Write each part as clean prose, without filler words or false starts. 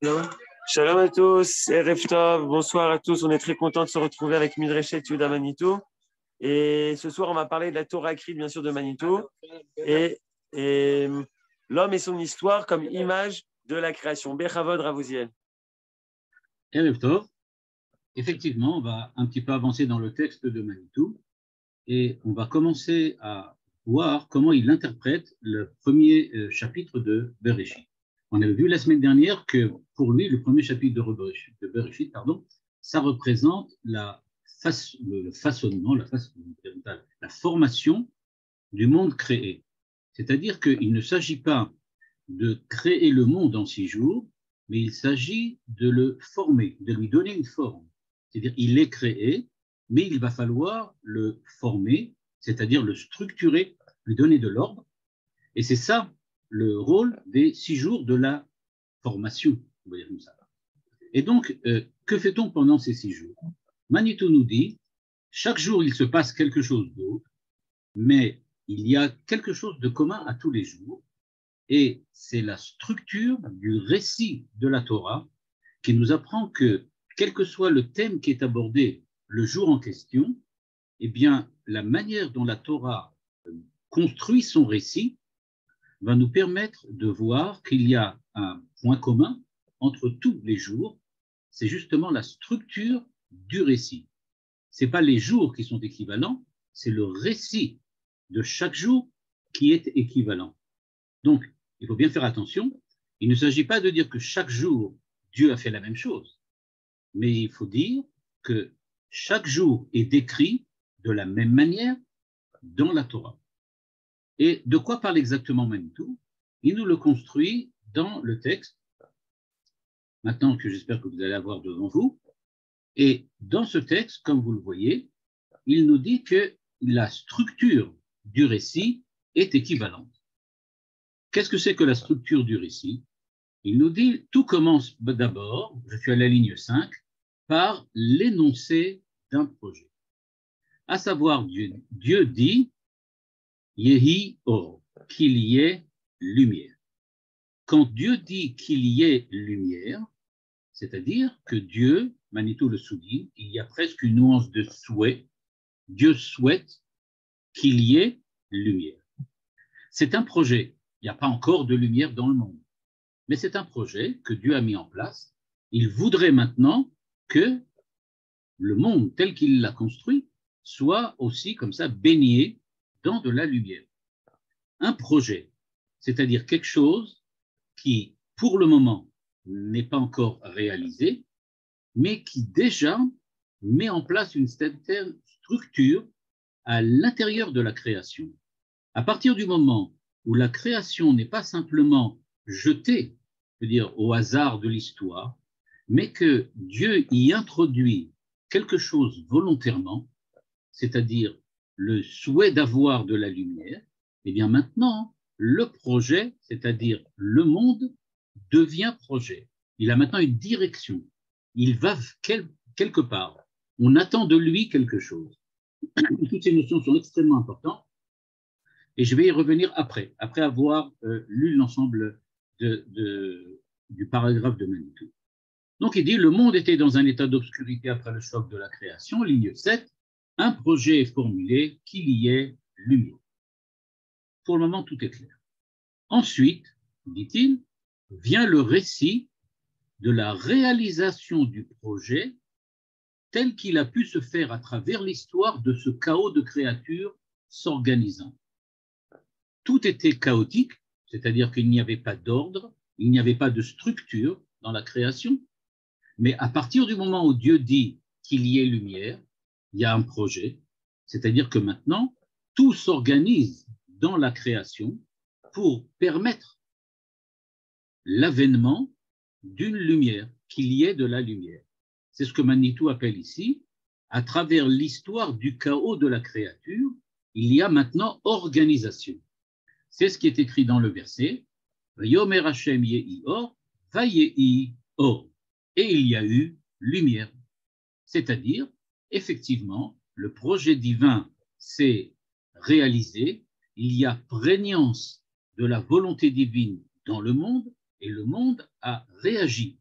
Shalom. Shalom à tous, Erev Tov, bonsoir à tous. On est très content de se retrouver avec Midreshet Yehuda Manitou. Et ce soir, on va parler de la Torah écrite, bien sûr, de Manitou. Et l'homme et son histoire comme image de la création. Bechavod Ravouziel. Erev Tov. Effectivement, on va un petit peu avancer dans le texte de Manitou et on va commencer à voir comment il interprète le premier chapitre de Bereshit. On avait vu la semaine dernière que pour lui, le premier chapitre de Bereshit, ça représente le façonnement, la formation du monde créé. C'est-à-dire qu'il ne s'agit pas de créer le monde en 6 jours, mais il s'agit de le former, de lui donner une forme. C'est-à-dire qu'il est créé, mais il va falloir le former, c'est-à-dire le structurer, lui donner de l'ordre. Et c'est ça le rôle des 6 jours de la formation, on va dire comme ça. Et donc, que fait-on pendant ces 6 jours? Manitou nous dit, chaque jour il se passe quelque chose d'autre, mais il y a quelque chose de commun à tous les jours, et c'est la structure du récit de la Torah qui nous apprend que, quel que soit le thème qui est abordé le jour en question, eh bien, la manière dont la Torah construit son récit va nous permettre de voir qu'il y a un point commun entre tous les jours, c'est justement la structure du récit. Ce n'est pas les jours qui sont équivalents, c'est le récit de chaque jour qui est équivalent. Donc, il faut bien faire attention. Il ne s'agit pas de dire que chaque jour, Dieu a fait la même chose, mais il faut dire que chaque jour est décrit de la même manière dans la Torah. Et de quoi parle exactement Manitou? Il nous le construit dans le texte, maintenant que j'espère que vous allez avoir devant vous. Et dans ce texte, comme vous le voyez, il nous dit que la structure du récit est équivalente. Qu'est-ce que c'est que la structure du récit? Il nous dit, tout commence d'abord, je suis à la ligne 5, par l'énoncé d'un projet. À savoir, Dieu dit, Yehi Or, qu'il y ait lumière. Quand Dieu dit qu'il y ait lumière, c'est-à-dire que Dieu, Manitou le souligne, il y a presque une nuance de souhait. Dieu souhaite qu'il y ait lumière. C'est un projet. Il n'y a pas encore de lumière dans le monde. Mais c'est un projet que Dieu a mis en place. Il voudrait maintenant que le monde tel qu'il l'a construit soit aussi comme ça baigné dans de la lumière. Un projet, c'est-à-dire quelque chose qui, pour le moment, n'est pas encore réalisé, mais qui déjà met en place une certaine structure à l'intérieur de la création. À partir du moment où la création n'est pas simplement jetée, je veux dire, au hasard de l'histoire, mais que Dieu y introduit quelque chose volontairement, c'est-à-dire le souhait d'avoir de la lumière, eh bien maintenant, le projet, c'est-à-dire le monde, devient projet. Il a maintenant une direction. Il va quelque part. On attend de lui quelque chose. Toutes ces notions sont extrêmement importantes. Et je vais y revenir après avoir lu l'ensemble du paragraphe de Manitou. Donc il dit, le monde était dans un état d'obscurité après le choc de la création, ligne 7, un projet est formulé, qu'il y ait lumière. Pour le moment, tout est clair. Ensuite, dit-il, vient le récit de la réalisation du projet tel qu'il a pu se faire à travers l'histoire de ce chaos de créatures s'organisant. Tout était chaotique, c'est-à-dire qu'il n'y avait pas d'ordre, il n'y avait pas de structure dans la création, mais à partir du moment où Dieu dit qu'il y ait lumière, il y a un projet, c'est-à-dire que maintenant, tout s'organise dans la création pour permettre l'avènement d'une lumière, qu'il y ait de la lumière. C'est ce que Manitou appelle ici, à travers l'histoire du chaos de la créature, il y a maintenant organisation. C'est ce qui est écrit dans le verset. Yomer Hashem yehi or, vayehi or. Et il y a eu lumière. C'est-à-dire, effectivement, le projet divin s'est réalisé. Il y a prégnance de la volonté divine dans le monde et le monde a réagi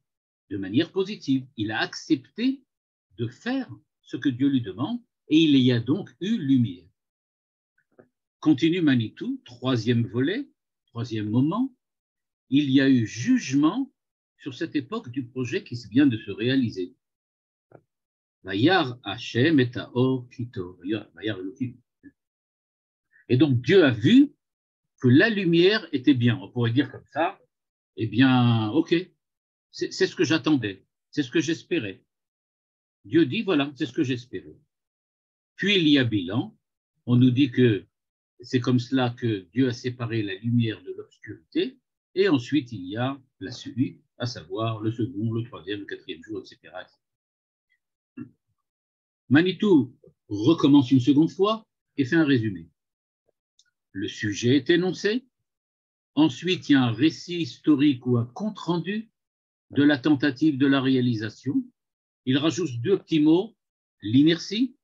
de manière positive. Il a accepté de faire ce que Dieu lui demande et il y a donc eu lumière. Continue Manitou, troisième volet, troisième moment, il y a eu jugement sur cette époque du projet qui vient de se réaliser. Vayar Hashem et Haor Kito. Et donc Dieu a vu que la lumière était bien. On pourrait dire comme ça, eh bien, ok, c'est ce que j'attendais, c'est ce que j'espérais. Dieu dit, voilà, c'est ce que j'espérais. Puis il y a bilan. On nous dit que c'est comme cela que Dieu a séparé la lumière de l'obscurité. Et ensuite, il y a la suite, à savoir le second, le troisième, le quatrième jour, etc. Manitou recommence une seconde fois et fait un résumé. Le sujet est énoncé. Ensuite, il y a un récit historique ou un compte-rendu de la tentative de la réalisation. Il rajoute deux petits mots, l'inertie,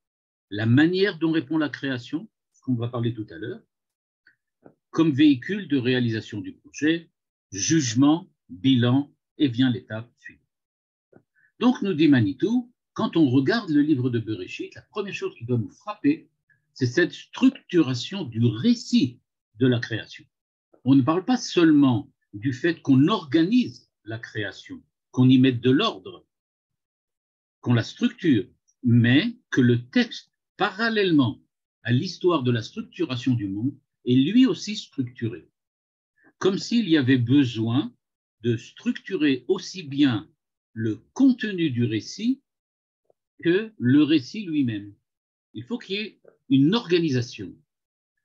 la manière dont répond la création, ce qu'on va parler tout à l'heure, comme véhicule de réalisation du projet, jugement, bilan, et vient l'étape suivante. Donc, nous dit Manitou, quand on regarde le livre de Bereshit, la première chose qui doit nous frapper, c'est cette structuration du récit de la création. On ne parle pas seulement du fait qu'on organise la création, qu'on y mette de l'ordre, qu'on la structure, mais que le texte, parallèlement à l'histoire de la structuration du monde, est lui aussi structuré. Comme s'il y avait besoin de structurer aussi bien le contenu du récit que le récit lui-même. Il faut qu'il y ait une organisation.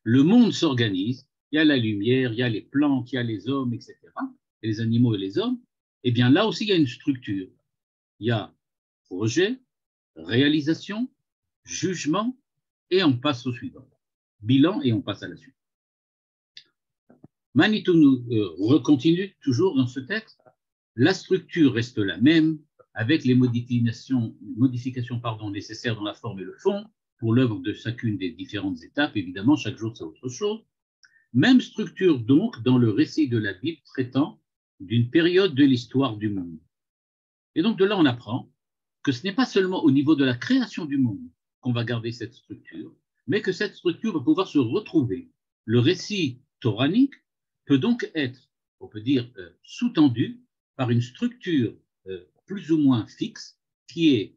Le monde s'organise, il y a la lumière, il y a les plantes, il y a les hommes, etc., et les animaux et les hommes. Eh bien, là aussi, il y a une structure. Il y a projet, réalisation, jugement, et on passe au suivant. Bilan, et on passe à la suite. Manitou nous recontinue toujours dans ce texte. La structure reste la même, avec les modifications nécessaires dans la forme et le fond, pour l'œuvre de chacune des différentes étapes. Évidemment, chaque jour, c'est autre chose. Même structure donc dans le récit de la Bible traitant d'une période de l'histoire du monde. Et donc de là, on apprend que ce n'est pas seulement au niveau de la création du monde qu'on va garder cette structure, mais que cette structure va pouvoir se retrouver. Le récit toranique peut donc être, on peut dire, sous-tendu par une structure plus ou moins fixe qui est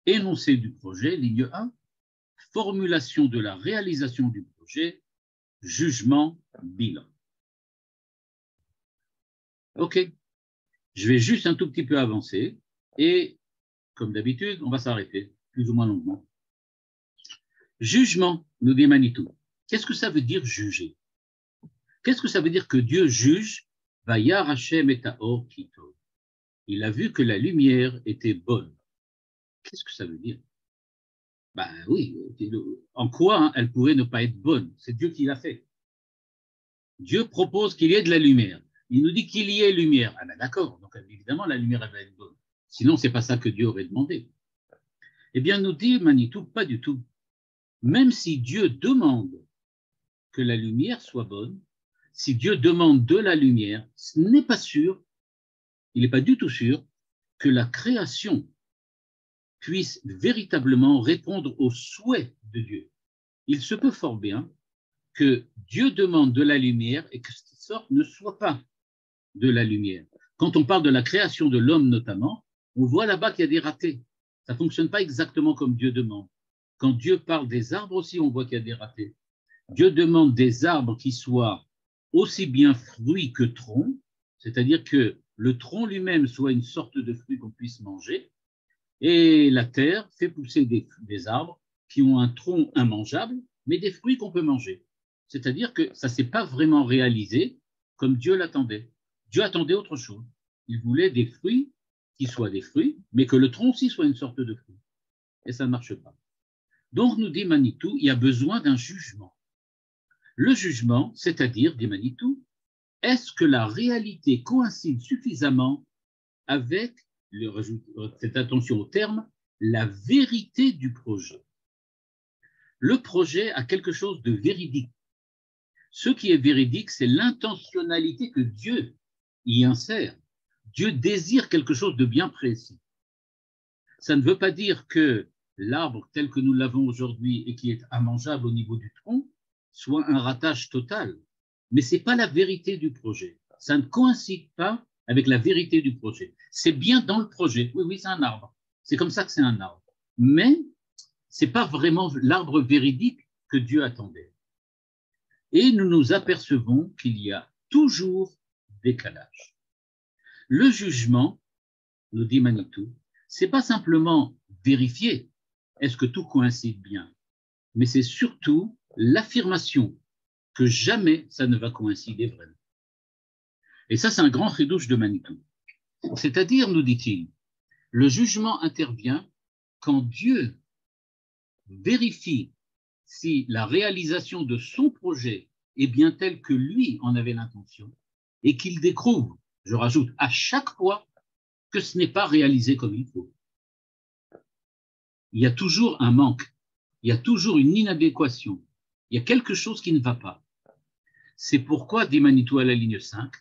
énoncé du projet, ligne 1, formulation de la réalisation du projet, jugement, bilan. OK, je vais juste un tout petit peu avancer et, comme d'habitude, on va s'arrêter plus ou moins longuement. Jugement, nous dit Manitou. Qu'est-ce que ça veut dire juger? Qu'est-ce que ça veut dire que Dieu juge? Vayar Hashem et Haor Kito. Il a vu que la lumière était bonne. Qu'est-ce que ça veut dire? Ben oui, en quoi elle pourrait ne pas être bonne? C'est Dieu qui l'a fait. Dieu propose qu'il y ait de la lumière. Il nous dit qu'il y ait lumière. Ah ben d'accord, donc évidemment la lumière elle va être bonne. Sinon, ce n'est pas ça que Dieu aurait demandé. Eh bien, nous dit Manitou, pas du tout. Même si Dieu demande que la lumière soit bonne, si Dieu demande de la lumière, ce n'est pas sûr, il n'est pas du tout sûr que la création puisse véritablement répondre aux souhaits de Dieu. Il se peut fort bien que Dieu demande de la lumière et que ce qui sort ne soit pas de la lumière. Quand on parle de la création de l'homme notamment, on voit là-bas qu'il y a des ratés. Ça ne fonctionne pas exactement comme Dieu demande. Quand Dieu parle des arbres aussi, on voit qu'il y a des ratés. Dieu demande des arbres qui soient aussi bien fruits que troncs, c'est-à-dire que le tronc lui-même soit une sorte de fruit qu'on puisse manger, et la terre fait pousser des arbres qui ont un tronc immangeable, mais des fruits qu'on peut manger. C'est-à-dire que ça ne s'est pas vraiment réalisé comme Dieu l'attendait. Dieu attendait autre chose. Il voulait des fruits qui soient des fruits, mais que le tronc aussi soit une sorte de fruit. Et ça ne marche pas. Donc, nous dit Manitou, il y a besoin d'un jugement. Le jugement, c'est-à-dire, dit Manitou, est-ce que la réalité coïncide suffisamment avec, faites attention au terme, la vérité du projet? Le projet a quelque chose de véridique. Ce qui est véridique, c'est l'intentionnalité que Dieu y insère. Dieu désire quelque chose de bien précis. Ça ne veut pas dire que l'arbre tel que nous l'avons aujourd'hui et qui est immangeable au niveau du tronc soit un ratage total. Mais ce n'est pas la vérité du projet. Ça ne coïncide pas avec la vérité du projet. C'est bien dans le projet. Oui, oui, c'est un arbre. C'est comme ça que c'est un arbre. Mais ce n'est pas vraiment l'arbre véridique que Dieu attendait. Et nous nous apercevons qu'il y a toujours décalage. Le jugement, nous dit Manitou, c'est pas simplement vérifier est-ce que tout coïncide bien, mais c'est surtout l'affirmation que jamais ça ne va coïncider vraiment. Et ça, c'est un grand chidouche de Manitou. C'est-à-dire, nous dit-il, le jugement intervient quand Dieu vérifie si la réalisation de son projet est bien telle que lui en avait l'intention et qu'il découvre, je rajoute, à chaque fois que ce n'est pas réalisé comme il faut. Il y a toujours un manque, il y a toujours une inadéquation, il y a quelque chose qui ne va pas. C'est pourquoi, dit Manitou à la ligne 5,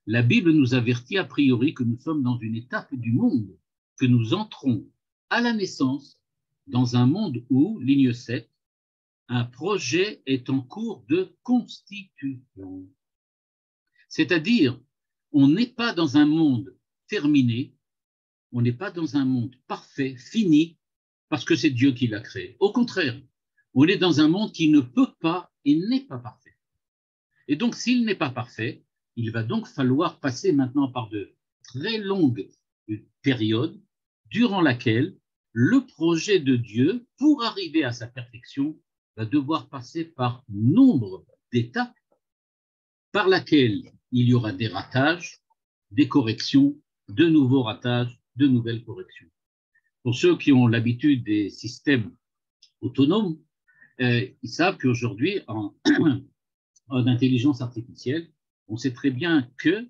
la Bible nous avertit a priori que nous sommes dans une étape du monde, que nous entrons à la naissance dans un monde où, ligne 7, un projet est en cours de constitution. C'est-à-dire, on n'est pas dans un monde terminé, on n'est pas dans un monde parfait, fini, parce que c'est Dieu qui l'a créé. Au contraire, on est dans un monde qui ne peut pas et n'est pas parfait. Et donc, s'il n'est pas parfait, il va donc falloir passer maintenant par de très longues périodes durant laquelle le projet de Dieu, pour arriver à sa perfection, va devoir passer par nombre d'étapes par laquelle il y aura des ratages, des corrections, de nouveaux ratages, de nouvelles corrections. Pour ceux qui ont l'habitude des systèmes autonomes, ils savent qu'aujourd'hui, en intelligence artificielle, on sait très bien que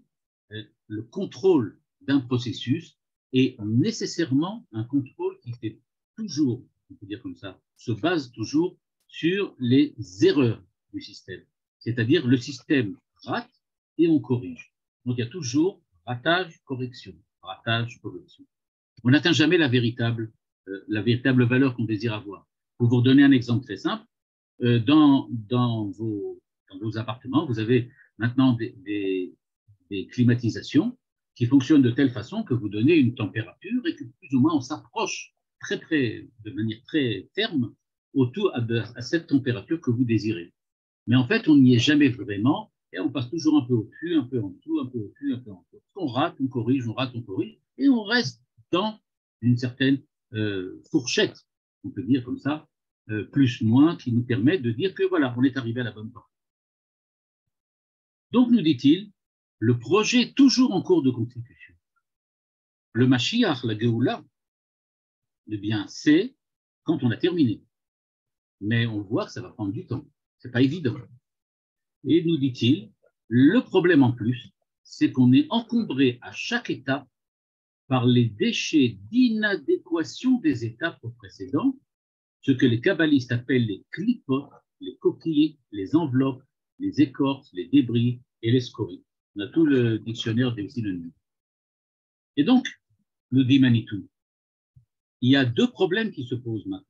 le contrôle d'un processus est nécessairement un contrôle qui fait toujours, on peut dire comme ça, se base toujours sur les erreurs du système. C'est-à-dire le système rate et on corrige. Donc il y a toujours ratage, correction, ratage, correction. On n'atteint jamais la véritable valeur qu'on désire avoir. Pour vous redonner un exemple très simple, dans vos appartements, vous avez maintenant des climatisations qui fonctionnent de telle façon que vous donnez une température et que plus ou moins on s'approche de manière très ferme autour à cette température que vous désirez. Mais en fait, on n'y est jamais vraiment et on passe toujours un peu au-dessus, un peu en dessous, un peu au-dessus, un peu en dessous. On rate, on corrige, on rate, on corrige et on reste dans une certaine fourchette, on peut dire comme ça, plus moins, qui nous permet de dire que voilà, on est arrivé à la bonne porte. Donc, nous dit-il, le projet est toujours en cours de constitution. Le Mashiach, la Géoula, eh bien, c'est quand on a terminé. Mais on voit que ça va prendre du temps. C'est pas évident. Et nous dit-il, le problème en plus, c'est qu'on est encombré à chaque étape par les déchets d'inadéquation des étapes précédentes, ce que les kabbalistes appellent les clipotes, les coquilles, les enveloppes, les écorces, les débris et les scories. On a tout le dictionnaire des synonymes. Et donc, nous dit Manitou, il y a deux problèmes qui se posent maintenant.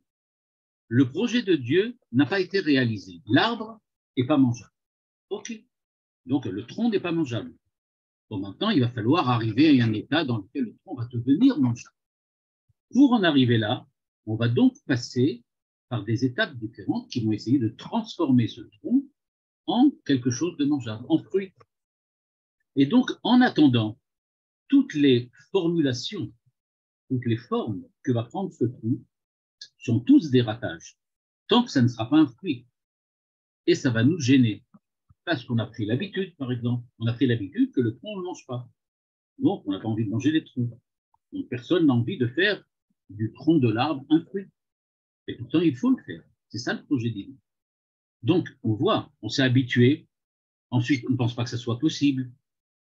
Le projet de Dieu n'a pas été réalisé. L'arbre n'est pas mangeable. OK. Donc, le tronc n'est pas mangeable. Bon, maintenant, il va falloir arriver à un état dans lequel le tronc va devenir mangeable. Pour en arriver là, on va donc passer par des étapes différentes qui vont essayer de transformer ce tronc en quelque chose de mangeable, en fruit. Et donc, en attendant, toutes les formulations, toutes les formes que va prendre ce tronc sont tous des ratages, tant que ça ne sera pas un fruit. Et ça va nous gêner. Parce qu'on a pris l'habitude, par exemple, on a pris l'habitude que le tronc ne mange pas. Donc, on n'a pas envie de manger les troncs. Donc, personne n'a envie de faire du tronc de l'arbre un fruit. Et pourtant, il faut le faire. C'est ça le projet divin. Donc, on voit, on s'est habitué. Ensuite, on ne pense pas que ça soit possible.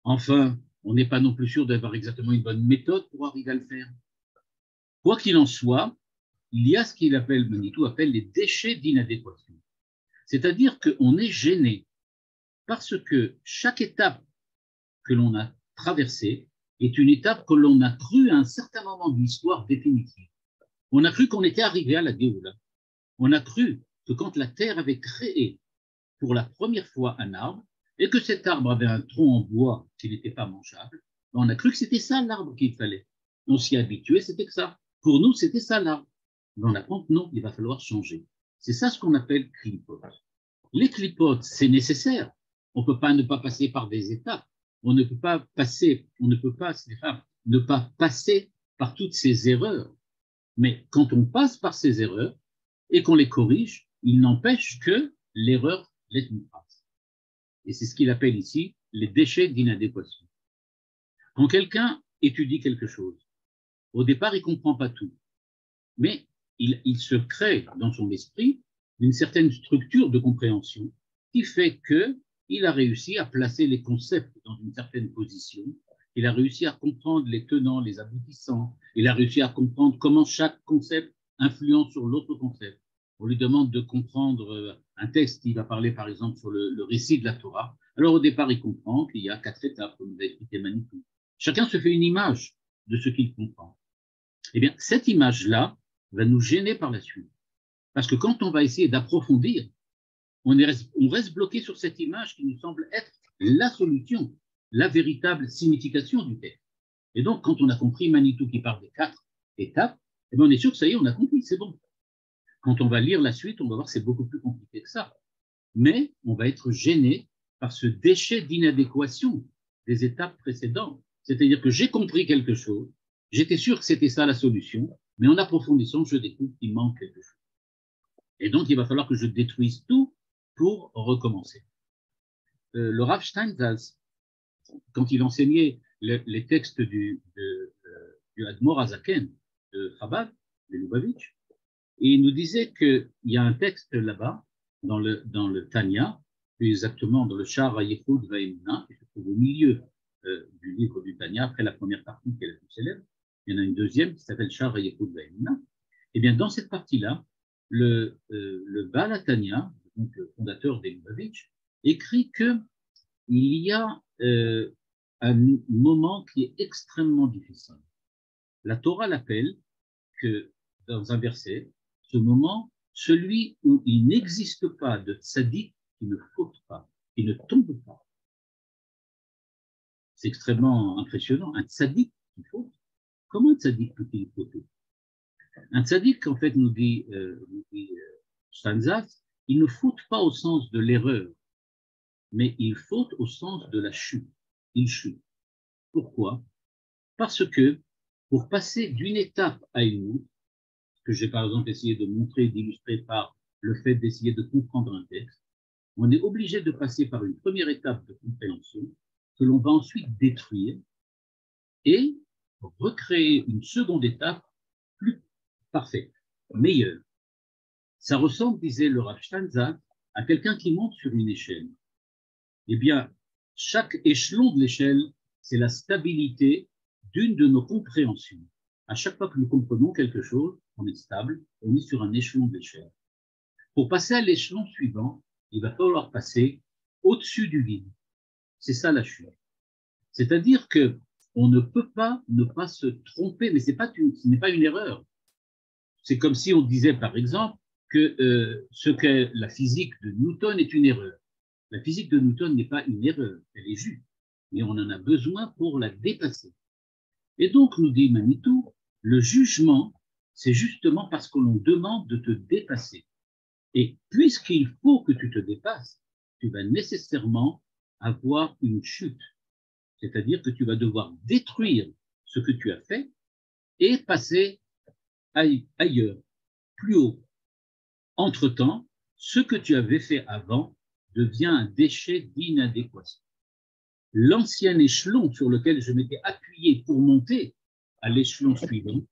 Enfin, on n'est pas non plus sûr d'avoir exactement une bonne méthode pour arriver à le faire. Quoi qu'il en soit, il y a ce qu'il appelle, Manitou appelle les déchets d'inadéquation. C'est-à-dire qu'on est gêné parce que chaque étape que l'on a traversée est une étape que l'on a cru à un certain moment de l'histoire définitive. On a cru qu'on était arrivé à la Géoula. On a cru que quand la Terre avait créé pour la première fois un arbre, et que cet arbre avait un tronc en bois qui n'était pas mangeable, on a cru que c'était ça l'arbre qu'il fallait. On s'y habituait, c'était que ça. Pour nous, c'était ça l'arbre. Mais on apprend que non, il va falloir changer. C'est ça ce qu'on appelle clipote. Les clipotes, c'est nécessaire. On ne peut pas ne pas passer par des étapes. On ne peut pas ne pas passer par toutes ces erreurs. Mais quand on passe par ces erreurs et qu'on les corrige, il n'empêche que l'erreur laisse une trace. Et c'est ce qu'il appelle ici les déchets d'inadéquation. Quand quelqu'un étudie quelque chose, au départ, il ne comprend pas tout, mais il se crée dans son esprit une certaine structure de compréhension qui fait qu'il a réussi à placer les concepts dans une certaine position, il a réussi à comprendre les tenants, les aboutissants, il a réussi à comprendre comment chaque concept influence sur l'autre concept. On lui demande de comprendre un texte qui va parler par exemple sur le récit de la Torah. Alors au départ, il comprend qu'il y a 4 étapes, comme nous a expliqué Manitou. Chacun se fait une image de ce qu'il comprend. Eh bien, cette image-là va nous gêner par la suite. Parce que quand on va essayer d'approfondir, on reste bloqué sur cette image qui nous semble être la solution, la véritable signification du texte. Et donc, quand on a compris Manitou qui parle des 4 étapes, eh bien, on est sûr que ça y est, on a compris, c'est bon. Quand on va lire la suite, on va voir que c'est beaucoup plus compliqué que ça. Mais on va être gêné par ce déchet d'inadéquation des étapes précédentes. C'est-à-dire que j'ai compris quelque chose, j'étais sûr que c'était ça la solution, mais en approfondissant, je découvre qu'il manque quelque chose. Et donc, il va falloir que je détruise tout pour recommencer. Le Rav Steinsaltz, quand il enseignait les textes du Admor Azaken de Chabad, de Lubavitch, et il nous disait qu'il y a un texte là-bas, dans le Tanya, plus exactement dans le Sha'ar HaYichud Va'emunah, qui se trouve au milieu du livre du Tanya, après la première partie qui est la plus célèbre. Il y en a une deuxième qui s'appelle Sha'ar HaYichud Va'emunah. Et bien, dans cette partie-là, le Baal HaTanya, donc le fondateur des Lubavitch, écrit qu'il y a un moment qui est extrêmement difficile. La Torah l'appelle que, dans un verset, ce moment, celui où il n'existe pas de tzaddik qui ne faute pas, qui ne tombe pas. C'est extrêmement impressionnant. Un tzaddik qui faute, comment un tzaddik peut-il fauter? Un tzaddik, en fait, nous dit Steinsaltz, il ne faute pas au sens de l'erreur, mais il faute au sens de la chute. Il chute. Pourquoi? Parce que pour passer d'une étape à une autre, que j'ai par exemple essayé de montrer, d'illustrer par le fait d'essayer de comprendre un texte, on est obligé de passer par une première étape de compréhension que l'on va ensuite détruire et recréer une seconde étape plus parfaite, meilleure. Ça ressemble, disait le Rav Steinsaltz, à quelqu'un qui monte sur une échelle. Eh bien, chaque échelon de l'échelle, c'est la stabilité d'une de nos compréhensions. À chaque fois que nous comprenons quelque chose, on est stable, on est sur un échelon d'échelle. Pour passer à l'échelon suivant, il va falloir passer au-dessus du vide. C'est ça la chute. C'est-à-dire que on ne peut pas ne pas se tromper, mais ce n'est pas une erreur. C'est comme si on disait, par exemple, que ce qu'est la physique de Newton est une erreur. La physique de Newton n'est pas une erreur, elle est juste, mais on en a besoin pour la dépasser. Et donc, nous dit Manitou, le jugement, c'est justement parce que l'on demande de te dépasser. Et puisqu'il faut que tu te dépasses, tu vas nécessairement avoir une chute. C'est-à-dire que tu vas devoir détruire ce que tu as fait et passer ailleurs, plus haut. Entre-temps, ce que tu avais fait avant devient un déchet d'inadéquation. L'ancien échelon sur lequel je m'étais appuyé pour monter à l'échelon suivant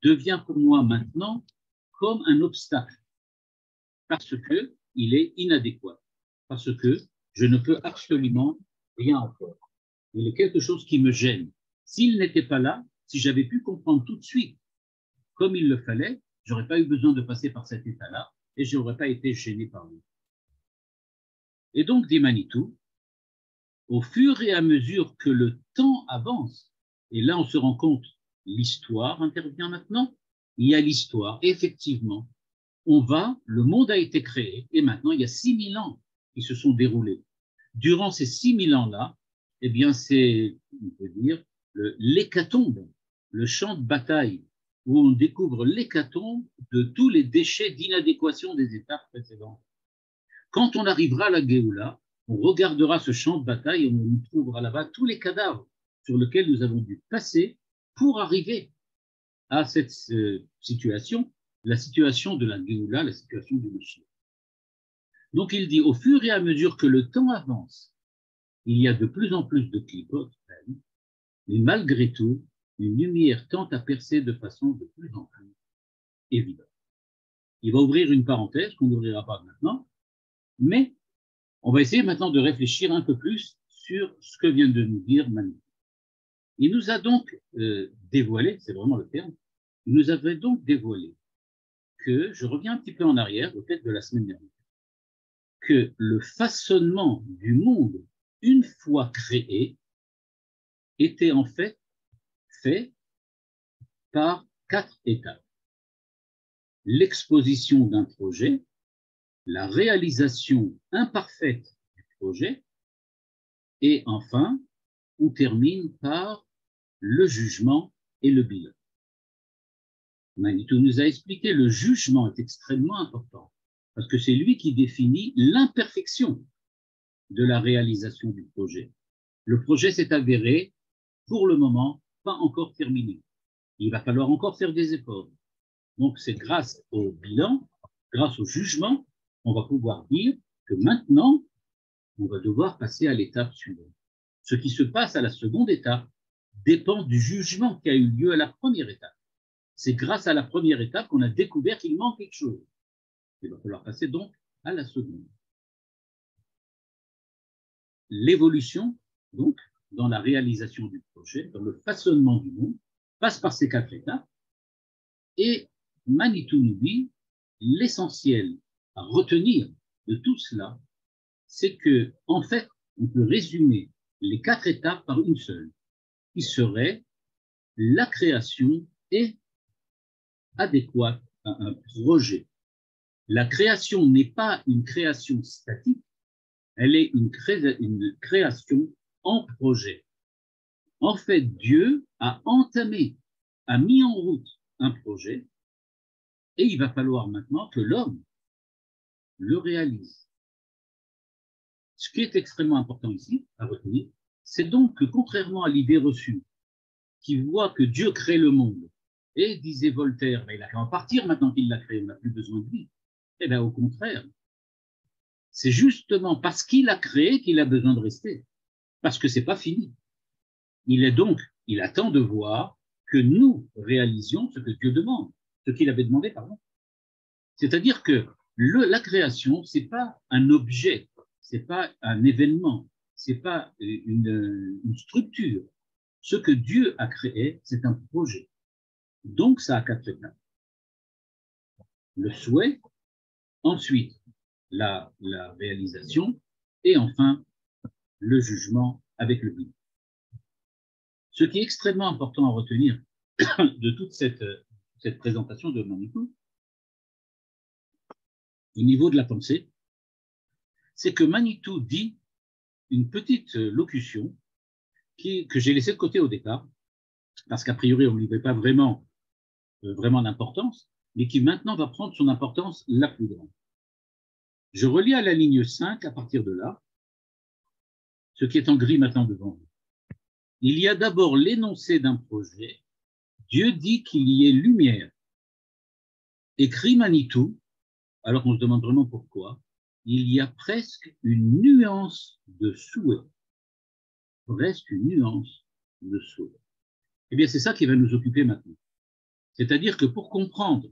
devient pour moi maintenant comme un obstacle parce qu'il est inadéquat, parce que je ne peux absolument rien en faire. Il y a quelque chose qui me gêne. S'il n'était pas là, si j'avais pu comprendre tout de suite comme il le fallait, je n'aurais pas eu besoin de passer par cet état-là et je n'aurais pas été gêné par lui. Et donc, dit Manitou, au fur et à mesure que le temps avance, Et là, on se rend compte, l'histoire intervient maintenant. Il y a l'histoire. Effectivement, le monde a été créé et maintenant, il y a 6000 ans qui se sont déroulés. Durant ces 6000 ans-là, eh bien, c'est, on peut dire, l'hécatombe, le champ de bataille, où on découvre l'hécatombe de tous les déchets d'inadéquation des étapes précédentes. Quand on arrivera à la Géoula, on regardera ce champ de bataille et on trouvera là-bas tous les cadavres sur lesquels nous avons dû passer pour arriver à cette situation, la situation de la Géoula, la situation du Mashiach. Donc il dit, au fur et à mesure que le temps avance, il y a de plus en plus de clipotes, mais malgré tout, une lumière tente à percer de façon de plus en plus évidente. Il va ouvrir une parenthèse qu'on n'ouvrira pas maintenant, mais on va essayer maintenant de réfléchir un peu plus sur ce que vient de nous dire Manu. Il nous a donc dévoilé, c'est vraiment le terme, il nous avait donc dévoilé que, je reviens un petit peu en arrière, au fait de la semaine dernière, que le façonnement du monde, une fois créé, était en fait par 4 étapes. L'exposition d'un projet, la réalisation imparfaite du projet, et enfin, on termine par le jugement et le bilan. Manitou nous a expliqué, le jugement est extrêmement important, parce que c'est lui qui définit l'imperfection de la réalisation du projet. Le projet s'est avéré, pour le moment, pas encore terminé. Il va falloir encore faire des efforts. Donc, c'est grâce au bilan, grâce au jugement, on va pouvoir dire que maintenant, on va devoir passer à l'étape suivante. Ce qui se passe à la seconde étape dépend du jugement qui a eu lieu à la première étape. C'est grâce à la première étape qu'on a découvert qu'il manque quelque chose. Il va falloir passer donc à la seconde. L'évolution, donc, dans la réalisation du projet, dans le façonnement du monde, passe par ces 4 étapes. Et Manitou nous dit, l'essentiel à retenir de tout cela, c'est que, en fait, on peut résumer les 4 étapes par une seule, qui serait la création est adéquate à un projet. La création n'est pas une création statique, elle est une création en projet. En fait, Dieu a entamé, a mis en route un projet, et il va falloir maintenant que l'homme le réalise. Ce qui est extrêmement important ici, à retenir, c'est donc que contrairement à l'idée reçue, qui voit que Dieu crée le monde, et disait Voltaire, mais il a qu'à en partir maintenant qu'il l'a créé, on n'a plus besoin de lui. Eh bien, au contraire, c'est justement parce qu'il a créé qu'il a besoin de rester, parce que c'est pas fini. Il attend de voir que nous réalisions ce que Dieu demande, ce qu'il avait demandé, pardon. C'est-à-dire que la création, c'est pas un objet, c'est pas un événement, c'est pas une structure. Ce que Dieu a créé, c'est un projet. Donc, ça a 4 étapes. Le souhait, ensuite la réalisation, et enfin le jugement avec le bilan. Ce qui est extrêmement important à retenir de toute cette présentation de Manitou, au niveau de la pensée, c'est que Manitou dit une petite locution que j'ai laissée de côté au départ, parce qu'a priori on ne lui met pas vraiment d'importance, mais qui maintenant va prendre son importance la plus grande. Je relis à la ligne 5 à partir de là, ce qui est en gris maintenant devant vous. Il y a d'abord l'énoncé d'un projet. Dieu dit qu'il y ait lumière. Écrit Manitou, alors on se demande vraiment pourquoi, il y a presque une nuance de souhait. Presque une nuance de souhait. Eh bien, c'est ça qui va nous occuper maintenant. C'est-à-dire que pour comprendre,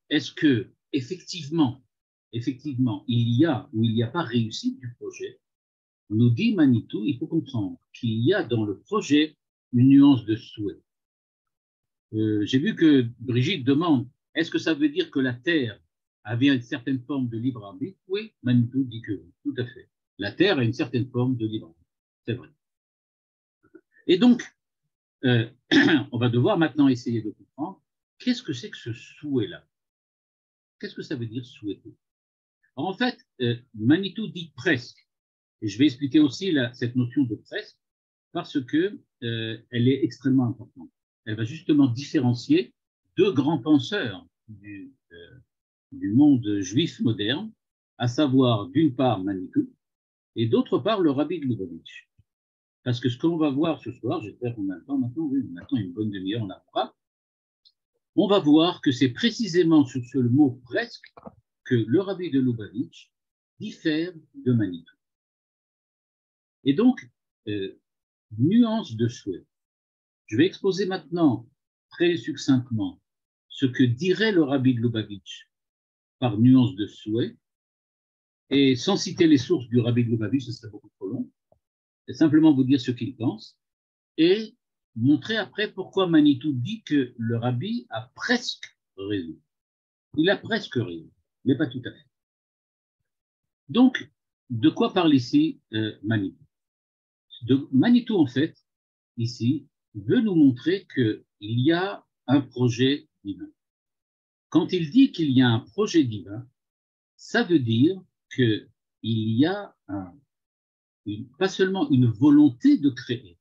est-ce que effectivement, il y a ou il n'y a pas réussite du projet, nous dit Manitou, il faut comprendre qu'il y a dans le projet une nuance de souhait. J'ai vu que Brigitte demande, est-ce que ça veut dire que la Terre avait une certaine forme de libre arbitre? Oui, Manitou dit que oui, tout à fait. La Terre a une certaine forme de libre arbitre. c'est vrai. Et donc, on va devoir maintenant essayer de comprendre qu'est-ce que c'est que ce souhait-là. Qu'est-ce que ça veut dire souhaiter? Alors, en fait, Manitou dit presque. Et je vais expliquer aussi cette notion de presque parce que elle est extrêmement importante. Elle va justement différencier deux grands penseurs du monde juif moderne, à savoir d'une part Manitou et d'autre part le Rabbi de Lubavitch. Parce que ce que l'on va voir ce soir, j'espère qu'on a le temps maintenant, oui, maintenant une bonne demi-heure, on apprendra. On va voir que c'est précisément sur ce mot presque que le Rabbi de Lubavitch diffère de Manitou. Et donc, nuance de souhait. Je vais exposer maintenant très succinctement ce que dirait le Rabbi de Lubavitch par nuance de souhait, et sans citer les sources du Rabbi de Lubavitch, ce serait beaucoup trop long, et simplement vous dire ce qu'il pense, et montrer après pourquoi Manitou dit que le Rabbi a presque raison. Il a presque raison, mais pas tout à fait. Donc, de quoi parle ici Manitou? Manitou, en fait, ici, veut nous montrer qu'il y a un projet divin. Quand il dit qu'il y a un projet divin, ça veut dire qu'il y a pas seulement une volonté de créer,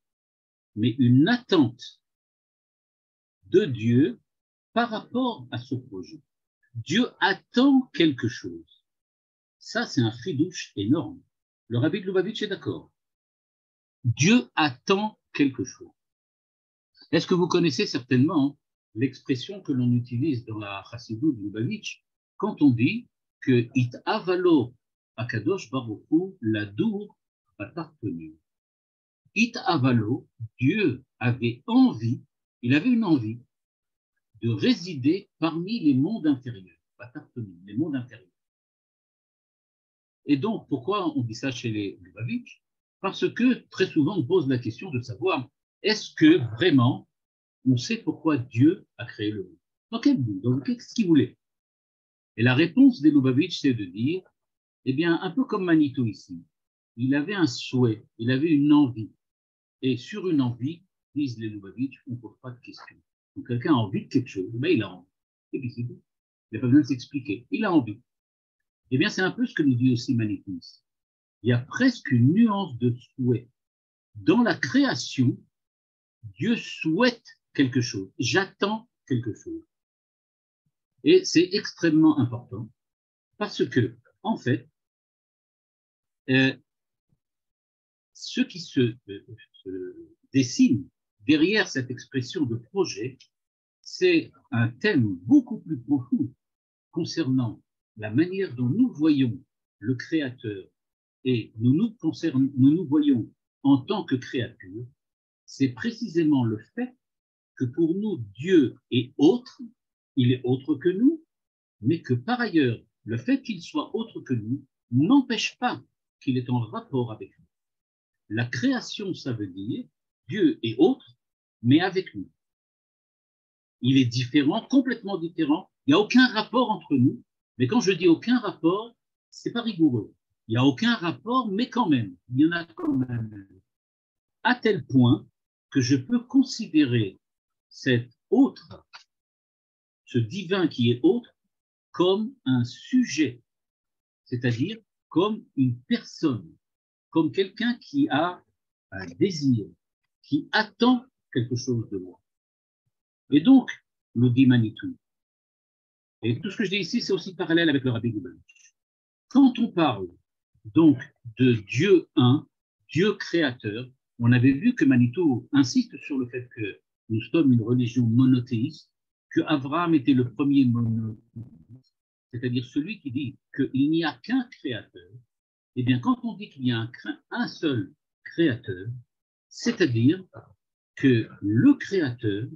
mais une attente de Dieu par rapport à ce projet. Dieu attend quelque chose. Ça, c'est un chidouche énorme. Le Rabbi de Lubavitch est d'accord. Dieu attend quelque chose. Est-ce que vous connaissez certainement l'expression que l'on utilise dans la Chassidut de Lubavitch quand on dit que It avalo akadosh baruch hu ladour appartenu. It avalo, Dieu avait envie, il avait une envie de résider parmi les mondes inférieurs, les mondes inférieurs. Et donc, pourquoi on dit ça chez les Lubavitch? Parce que très souvent, on pose la question de savoir, est-ce que vraiment, on sait pourquoi Dieu a créé le monde? Dans quel but? Donc, qu'est-ce qu'il voulait? Et la réponse des Lubavitch, c'est de dire, eh bien, un peu comme Manitou ici, il avait un souhait, il avait une envie. Et sur une envie, disent les Lubavitch, on ne pose pas de questions. Donc, quelqu'un a envie de quelque chose, ben, il a envie. Et puis c'est tout. Il n'a pas besoin de s'expliquer. Il a envie. Eh bien, c'est un peu ce que nous dit aussi Manitou. Il y a presque une nuance de souhait. Dans la création, Dieu souhaite quelque chose. J'attends quelque chose. Et c'est extrêmement important parce que, en fait, ce qui se dessine derrière cette expression de projet, c'est un thème beaucoup plus profond concernant la manière dont nous voyons le Créateur et nous nous voyons en tant que créature. C'est précisément le fait que pour nous, Dieu est autre, il est autre que nous, mais que par ailleurs, le fait qu'il soit autre que nous n'empêche pas qu'il est en rapport avec nous. La création, ça veut dire Dieu est autre, mais avec nous. Il est différent, complètement différent. Il n'y a aucun rapport entre nous. Mais quand je dis aucun rapport, c'est pas rigoureux. Il n'y a aucun rapport, mais quand même, il y en a quand même. À tel point que je peux considérer cet autre, ce divin qui est autre, comme un sujet, c'est-à-dire comme une personne, comme quelqu'un qui a un désir, qui attend quelque chose de moi. Et donc, nous dit Manitou, et tout ce que je dis ici, c'est aussi parallèle avec le Rabbi de Lubavitch. Quand on parle donc de Dieu un, Dieu créateur, on avait vu que Manitou insiste sur le fait que nous sommes une religion monothéiste, que Abraham était le premier monothéiste, c'est-à-dire celui qui dit qu'il n'y a qu'un créateur. Eh bien, quand on dit qu'il y a un seul créateur, c'est-à-dire que le créateur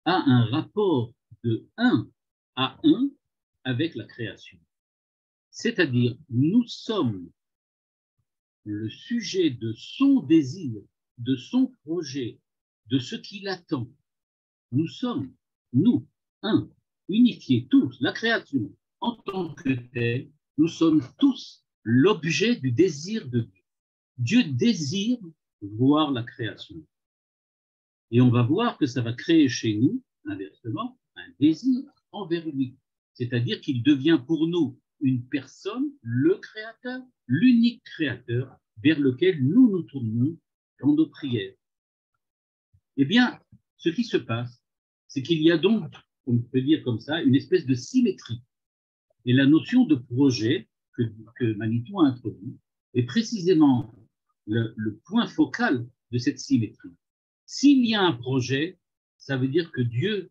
a un rapport de 1 à 1 avec la création. C'est-à-dire, nous sommes le sujet de son désir, de son projet, de ce qu'il attend. Nous sommes, nous, un, unifiés tous, la création en tant que telle, nous sommes tous l'objet du désir de Dieu. Dieu désire voir la création. Et on va voir que ça va créer chez nous, inversement, un désir envers lui. C'est-à-dire qu'il devient pour nous une personne, le créateur, l'unique créateur vers lequel nous nous tournons dans nos prières. Eh bien, ce qui se passe, c'est qu'il y a donc, on peut dire comme ça, une espèce de symétrie. Et la notion de projet que Manitou a introduit est précisément le point focal de cette symétrie. S'il y a un projet, ça veut dire que Dieu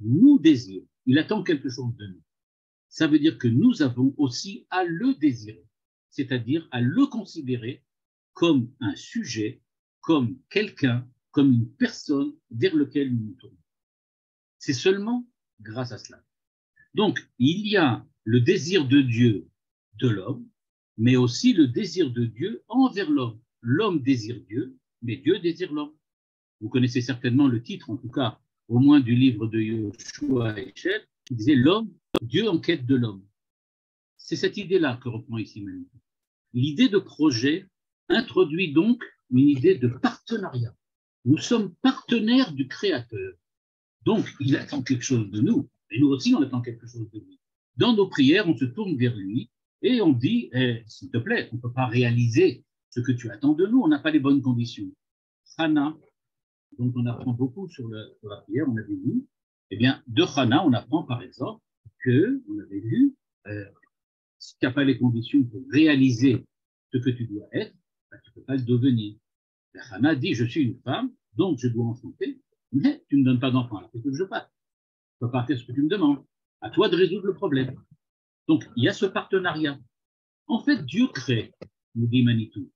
nous désire. Il attend quelque chose de nous. Ça veut dire que nous avons aussi à le désirer, c'est-à-dire à le considérer comme un sujet, comme quelqu'un, comme une personne vers lequel nous nous tournons. C'est seulement grâce à cela. Donc, il y a le désir de Dieu de l'homme, mais aussi le désir de Dieu envers l'homme. L'homme désire Dieu, mais Dieu désire l'homme. Vous connaissez certainement le titre, en tout cas, au moins du livre de Yoshua Heschel, qui disait l'homme, Dieu en quête de l'homme. C'est cette idée-là que reprend ici Manitou. L'idée de projet introduit donc une idée de partenariat. Nous sommes partenaires du Créateur. Donc, il attend quelque chose de nous, et nous aussi, on attend quelque chose de lui. Dans nos prières, on se tourne vers lui et on dit, s'il te plaît, on ne peut pas réaliser ce que tu attends de nous, on n'a pas les bonnes conditions. Chana, dont on apprend beaucoup sur la prière, on avait vu, eh bien, de Chana, on apprend par exemple que, on avait vu, si tu n'as pas les conditions pour réaliser ce que tu dois être, ben, tu ne peux pas le devenir. Chana dit, je suis une femme, donc je dois enfanter, mais tu ne me donnes pas d'enfant, alors qu'est-ce que je fasse? Je ne peux pas faire ce que tu me demandes. À toi de résoudre le problème. Donc, il y a ce partenariat. En fait, Dieu crée, nous dit Manitou.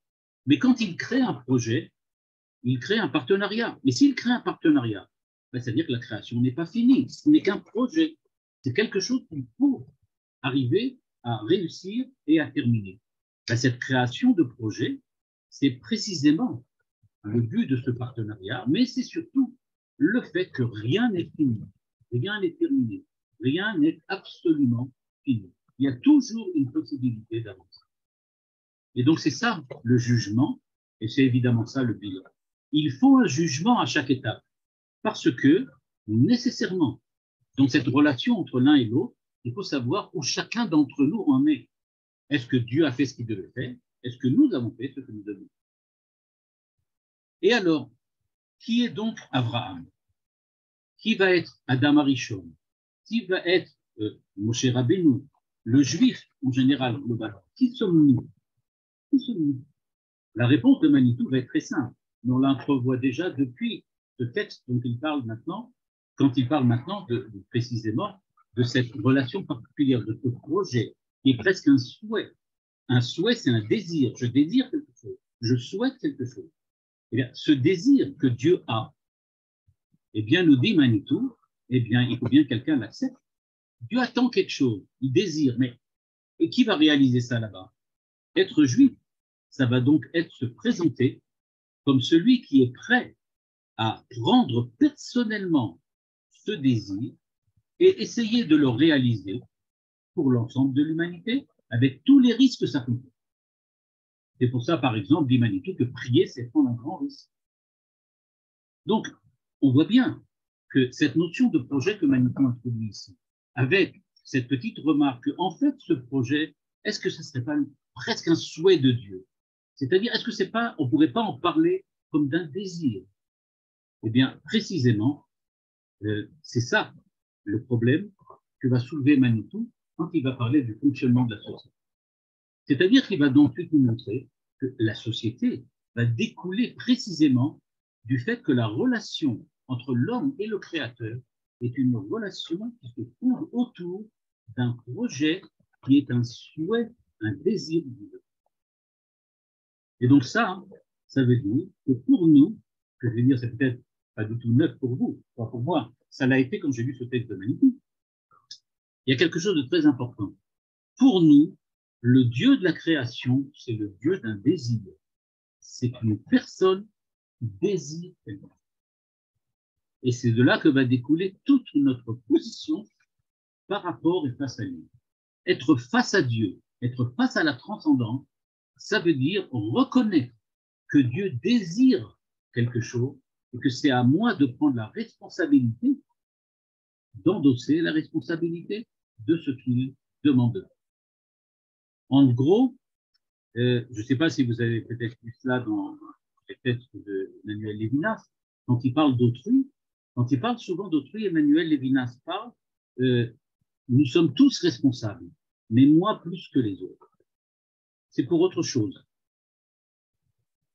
Mais quand il crée un projet, il crée un partenariat. Mais s'il crée un partenariat, ben, c'est-à-dire que la création n'est pas finie. Ce n'est qu'un projet. C'est quelque chose qu'il faut arriver à réussir et à terminer. Ben, cette création de projet, c'est précisément le but de ce partenariat, mais c'est surtout le fait que rien n'est fini, rien n'est terminé, rien n'est absolument fini. Il y a toujours une possibilité d'avancer. Et donc c'est ça le jugement, et c'est évidemment ça le bilan. Il faut un jugement à chaque étape, parce que nécessairement, dans cette relation entre l'un et l'autre, il faut savoir où chacun d'entre nous en est. Est-ce que Dieu a fait ce qu'il devait faire? Est-ce que nous avons fait ce que nous devons faire? Et alors, qui est donc Abraham? Qui va être Adam Arishon? Qui va être Moshe Rabbeinu? Le juif en général, globalement. Qui sommes-nous? Qui sommes-nous? La réponse de Manitou va être très simple, mais on l'entrevoit déjà depuis ce texte dont il parle maintenant, quand il parle maintenant précisément de cette relation particulière, de ce projet, qui est presque un souhait. Un souhait, c'est un désir. Je désire quelque chose. Je souhaite quelque chose. Eh bien, ce désir que Dieu a, eh bien, nous dit Manitou, eh bien, il faut bien que quelqu'un l'accepte. Dieu attend quelque chose, il désire, mais et qui va réaliser ça là-bas? Être juif, ça va donc être se présenter comme celui qui est prêt à prendre personnellement ce désir et essayer de le réaliser pour l'ensemble de l'humanité, avec tous les risques que ça comporte. C'est pour ça, par exemple, dit Manitou, que prier, c'est prendre un grand risque. Donc, on voit bien que cette notion de projet que Manitou introduit ici, avec cette petite remarque en fait, ce projet, est-ce que ce ne serait pas presque un souhait de Dieu? C'est-à-dire, est-ce que c'est pas, on ne pourrait pas en parler comme d'un désir? Eh bien, précisément, c'est ça le problème que va soulever Manitou quand il va parler du fonctionnement de la société. C'est-à-dire qu'il va donc nous montrer que la société va découler précisément du fait que la relation entre l'homme et le créateur est une relation qui se trouve autour d'un projet qui est un souhait, un désir divin. Et donc ça veut dire que pour nous, que je veux dire, c'est peut-être pas du tout neuf pour vous, pas pour moi, ça l'a été quand j'ai lu ce texte de Manitou. Il y a quelque chose de très important. Pour nous, le Dieu de la création, c'est le Dieu d'un désir. C'est une personne qui désire quelque chose. Et c'est de là que va découler toute notre position par rapport et face à lui. Être face à Dieu, être face à la transcendance, ça veut dire reconnaître que Dieu désire quelque chose et que c'est à moi de prendre la responsabilité, d'endosser la responsabilité de ce qu'il demande. En gros, je ne sais pas si vous avez peut-être vu cela dans les textes de Emmanuel Lévinas, quand il parle d'autrui, quand il parle souvent d'autrui, Emmanuel Lévinas parle, nous sommes tous responsables, mais moi plus que les autres. C'est pour autre chose.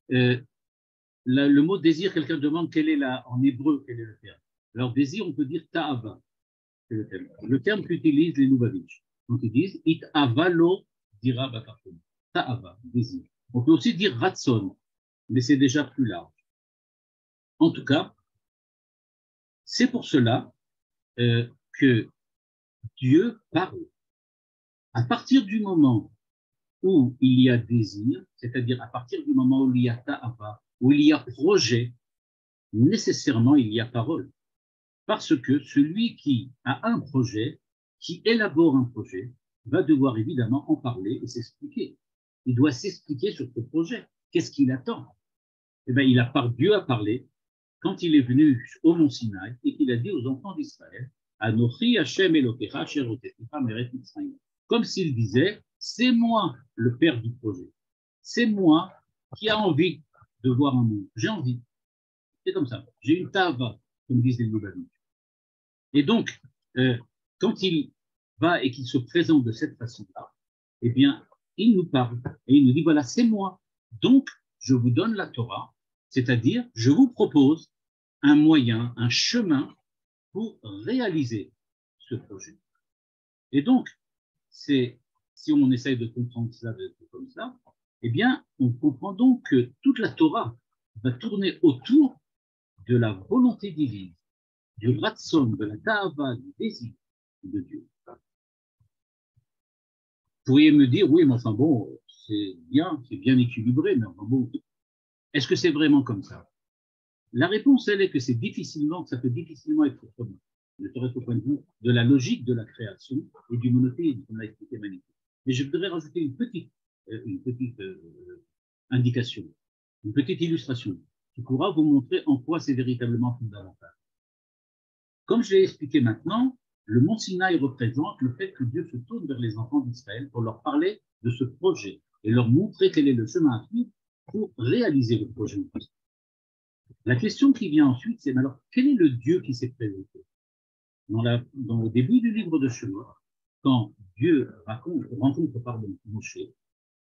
Le mot désir, quelqu'un demande quel est en hébreu, quel est le terme. Alors désir, on peut dire ta'ava, c'est le terme. Le terme qu'utilisent les Lubavitch. Donc ils disent it avalo dira batarton. Ta'ava, désir. On peut aussi dire ratson, mais c'est déjà plus large. En tout cas, c'est pour cela que Dieu parle. À partir du moment où il y a désir, c'est-à-dire à partir du moment où il y a ta'ava, où il y a projet, nécessairement il y a parole. Parce que celui qui a un projet, qui élabore un projet, va devoir évidemment en parler et s'expliquer. Il doit s'expliquer sur ce projet. Qu'est-ce qu'il attend? Eh bien, Dieu a parlé quand il est venu au mont Sinaï et qu'il a dit aux enfants d'Israël, Anochi Hashem Elokecha asher hotzeticha me'eretz Mitzrayim. Comme s'il disait, c'est moi le père du projet. C'est moi qui a envie de voir un monde. J'ai envie. C'est comme ça. J'ai une tava, comme disent les Lubavitch. Et donc, quand il va et qu'il se présente de cette façon-là, eh bien, il nous parle et il nous dit, voilà, c'est moi. Donc, je vous donne la Torah, c'est-à-dire, je vous propose un moyen, un chemin pour réaliser ce projet. Et donc, si on essaye de comprendre ça comme ça, eh bien, on comprend donc que toute la Torah va tourner autour de la volonté divine, du ratson, de la ta'ava, du désir de Dieu. Vous pourriez me dire, oui, mais enfin bon, c'est bien équilibré, mais enfin bon, est-ce que c'est vraiment comme ça? La réponse, elle est que ça peut difficilement être autrement, ne serait-ce qu'au point de vue de la logique de la création et du monothéisme, comme l'a expliqué Manitou. Mais je voudrais rajouter une petite indication, une petite illustration qui pourra vous montrer en quoi c'est véritablement fondamental. Comme je l'ai expliqué maintenant, le mont Sinaï représente le fait que Dieu se tourne vers les enfants d'Israël pour leur parler de ce projet et leur montrer quel est le chemin à suivre pour réaliser le projet. La question qui vient ensuite, c'est alors, quel est le Dieu qui s'est présenté? Dans le début du livre de Shemot, quand Dieu rencontre Moshe,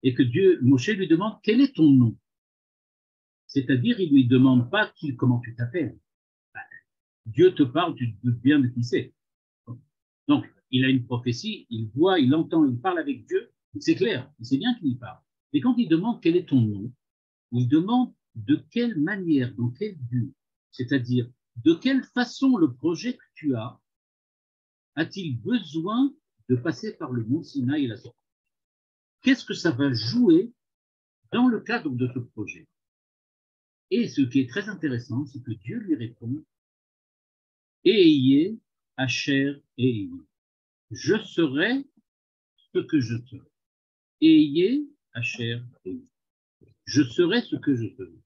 et que Moshe lui demande quel est ton nom? C'est-à-dire, il ne lui demande pas comment tu t'appelles. Dieu te parle, tu te doutes bien de qui c'est. Donc, il a une prophétie, il voit, il entend, il parle avec Dieu, c'est clair, il sait bien qu'il parle. Et quand il demande quel est ton nom, il demande de quelle manière, dans quel but, c'est-à-dire de quelle façon le projet que tu as a-t-il besoin de passer par le mont Sinaï et la sortie? Qu'est-ce que ça va jouer dans le cadre de ce projet? Et ce qui est très intéressant, c'est que Dieu lui répond Eyé, Asher, Eyé. Je serai ce que je serai. Eyé, Asher, Eyé. Je serai ce que je serai.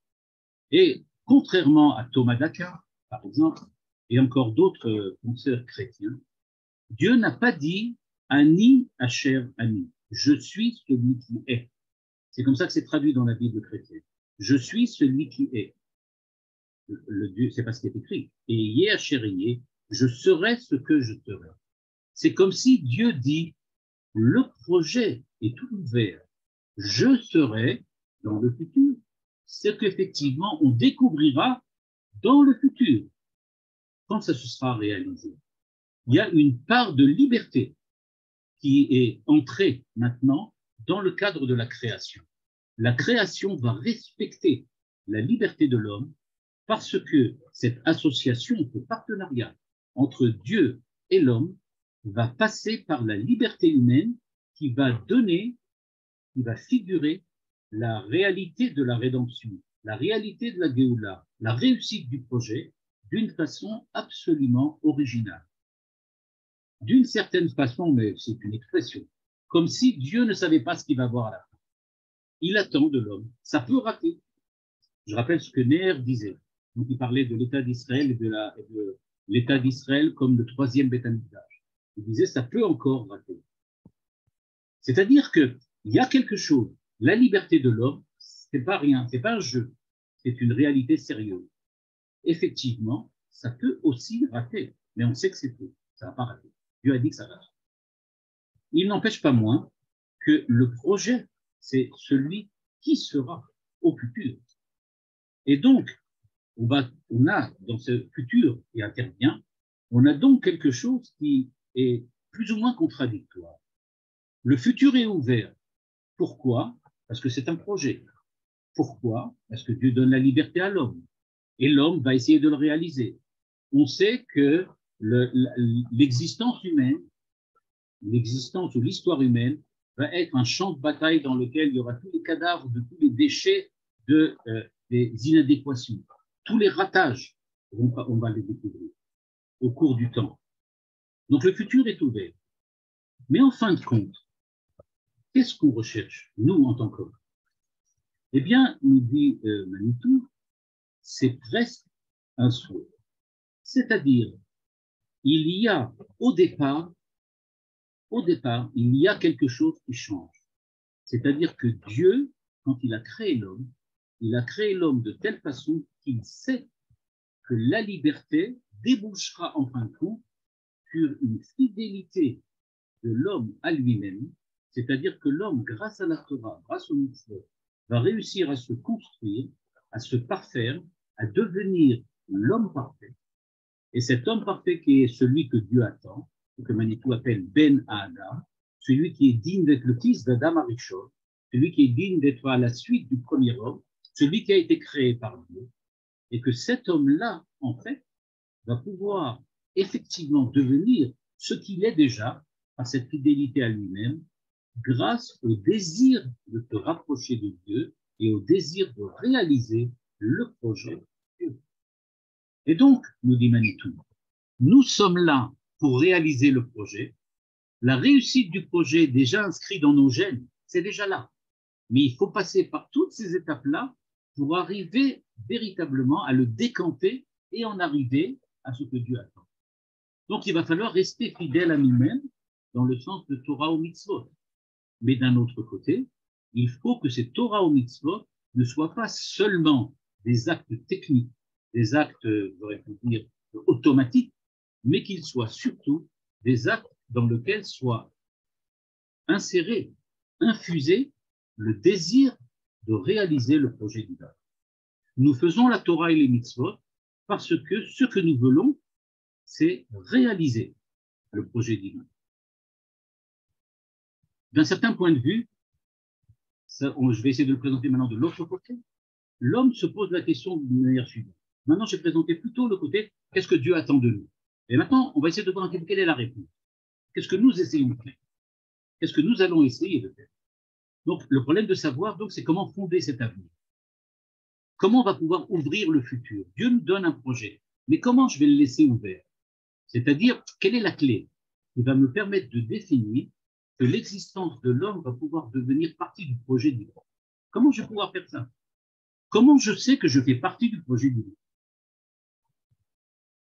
Et contrairement à Thomas d'Aquin, par exemple, et encore d'autres penseurs chrétiens, Dieu n'a pas dit Ani, Asher, Ani. Je suis celui qui est. C'est comme ça que c'est traduit dans la Bible chrétienne. Je suis celui qui est. Le Dieu, c'est pas ce qui est écrit. Et Yé, Asher, Yé, je serai ce que je serai. C'est comme si Dieu dit, le projet est tout ouvert. Je serai dans le futur ce qu'effectivement on découvrira dans le futur, quand ça se sera réalisé. Il y a une part de liberté qui est entrée maintenant dans le cadre de la création. La création va respecter la liberté de l'homme parce que cette association, ce partenariat entre Dieu et l'homme va passer par la liberté humaine qui va figurer la réalité de la rédemption, la réalité de la Géoula, la réussite du projet d'une façon absolument originale. D'une certaine façon, mais c'est une expression, comme si Dieu ne savait pas ce qu'il va voir à la fin. Il attend de l'homme. Ça peut rater. Je rappelle ce que Néer disait. Donc, il parlait de l'État d'Israël et de l'État d'Israël comme le troisième Beth Amikdash. Il disait, ça peut encore rater. C'est-à-dire qu'il y a quelque chose. La liberté de l'homme, c'est pas rien, c'est pas un jeu, c'est une réalité sérieuse. Effectivement, ça peut aussi rater, mais on sait que c'est faux, ça va pas rater. Dieu a dit que ça va. Il n'empêche pas moins que le projet, c'est celui qui sera au futur. Et donc, on a dans ce futur qui intervient, on a donc quelque chose qui est plus ou moins contradictoire. Le futur est ouvert. Pourquoi? Parce que c'est un projet. Pourquoi? Parce que Dieu donne la liberté à l'homme. Et l'homme va essayer de le réaliser. On sait que l'existence humaine, l'existence ou l'histoire humaine va être un champ de bataille dans lequel il y aura tous les cadavres de tous les déchets des inadéquations. Tous les ratages, on va les découvrir au cours du temps. Donc le futur est ouvert. Mais en fin de compte, qu'est-ce qu'on recherche, nous, en tant qu'hommes? Eh bien, nous dit Manitou, c'est presque un souhait. C'est-à-dire, il y a au départ, il y a quelque chose qui change. C'est-à-dire que Dieu, quand il a créé l'homme de telle façon qu'il sait que la liberté débouchera en fin de compte sur une fidélité de l'homme à lui-même, c'est-à-dire que l'homme, grâce à la Torah, grâce au mitzvot, va réussir à se construire, à se parfaire, à devenir l'homme parfait. Et cet homme parfait qui est celui que Dieu attend, que Manitou appelle Ben Adam, celui qui est digne d'être le fils d'Adam Arishon, celui qui est digne d'être à la suite du premier homme, celui qui a été créé par Dieu, et que cet homme-là, en fait, va pouvoir effectivement devenir ce qu'il est déjà, à cette fidélité à lui-même, grâce au désir de te rapprocher de Dieu et au désir de réaliser le projet de Dieu. Et donc, nous dit Manitou, nous sommes là pour réaliser le projet. La réussite du projet est déjà inscrite dans nos gènes, c'est déjà là. Mais il faut passer par toutes ces étapes-là pour arriver véritablement à le décanter et en arriver à ce que Dieu attend. Donc, il va falloir rester fidèle à nous-mêmes dans le sens de Torah ou mitzvot. Mais d'un autre côté, il faut que ces Torah ou mitzvot ne soient pas seulement des actes techniques, des actes, j'aurais pu dire, automatiques, mais qu'ils soient surtout des actes dans lesquels soit inséré, infusé le désir de réaliser le projet divin. Nous faisons la Torah et les mitzvot parce que ce que nous voulons, c'est réaliser le projet divin. D'un certain point de vue, je vais essayer de le présenter maintenant de l'autre côté, l'homme se pose la question de manière suivante. Maintenant, j'ai présenté plutôt le côté qu'est-ce que Dieu attend de nous. Et maintenant, on va essayer de voir quelle est la réponse. Qu'est-ce que nous essayons de faire? Qu'est-ce que nous allons essayer de faire? Donc, le problème de savoir, donc, c'est comment fonder cet avenir. Comment on va pouvoir ouvrir le futur? Dieu nous donne un projet, mais comment je vais le laisser ouvert? C'est-à-dire, quelle est la clé qui va me permettre de définir que l'existence de l'homme va pouvoir devenir partie du projet divin? Comment je vais pouvoir faire ça? Comment je sais que je fais partie du projet divin?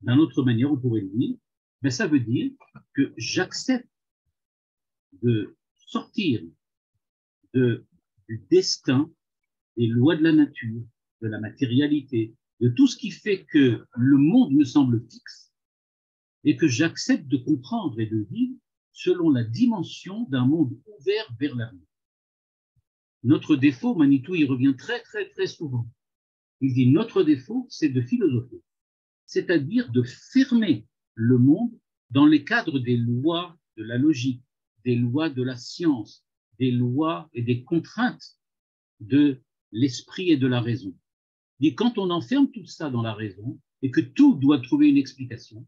D'une autre manière, on pourrait dire, mais ça veut dire que j'accepte de sortir du destin, des lois de la nature, de la matérialité, de tout ce qui fait que le monde me semble fixe et que j'accepte de comprendre et de vivre selon la dimension d'un monde ouvert vers l'avenir. Notre défaut, Manitou y revient très, très, très souvent. Il dit notre défaut, c'est de philosopher, c'est-à-dire de fermer le monde dans les cadres des lois de la logique, des lois de la science, des lois et des contraintes de l'esprit et de la raison. Et quand on enferme tout ça dans la raison et que tout doit trouver une explication,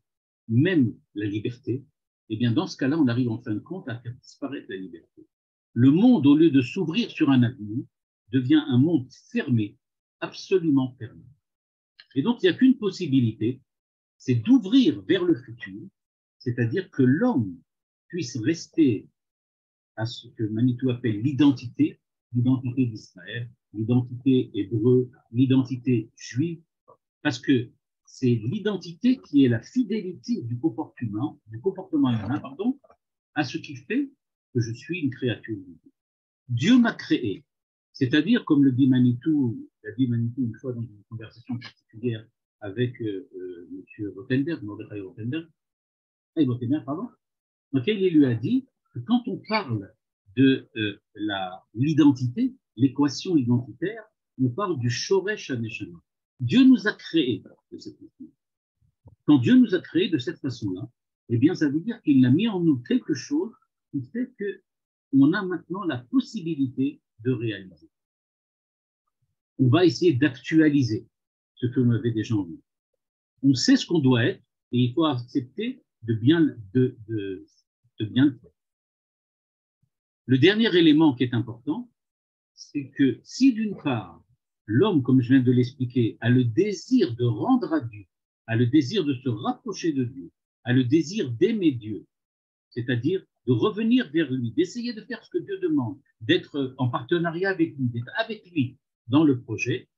même la liberté, eh bien dans ce cas-là, on arrive en fin de compte à faire disparaître la liberté. Le monde, au lieu de s'ouvrir sur un avenir, devient un monde fermé, absolument fermé. Et donc, il n'y a qu'une possibilité, c'est d'ouvrir vers le futur, c'est-à-dire que l'homme puisse rester à ce que Manitou appelle l'identité d'Israël, l'identité hébreu, l'identité juive, parce que c'est l'identité qui est la fidélité du comportement humain, à ce qui fait que je suis une créature divine. Dieu m'a créé, c'est-à-dire, comme le dit Manitou, l'a dit Manitou une fois dans une conversation particulière avec M. Rothenberg, Mordechai Rothenberg, pardon, dans lequel il lui a dit que quand on parle de l'identité, l'équation identitaire, on parle du Shoresh HaNeshama. Dieu nous a créés de cette façon. Quand Dieu nous a créés de cette façon-là, eh bien, ça veut dire qu'il a mis en nous quelque chose qui fait qu'on a maintenant la possibilité de réaliser. On va essayer d'actualiser ce que l'on avait déjà en nous. On sait ce qu'on doit être et il faut accepter de bien le faire. Le dernier élément qui est important, c'est que si d'une part, l'homme, comme je viens de l'expliquer, a le désir de rendre à Dieu, a le désir de se rapprocher de Dieu, a le désir d'aimer Dieu, c'est-à-dire de revenir vers lui, d'essayer de faire ce que Dieu demande, d'être en partenariat avec lui, d'être avec lui dans le projet,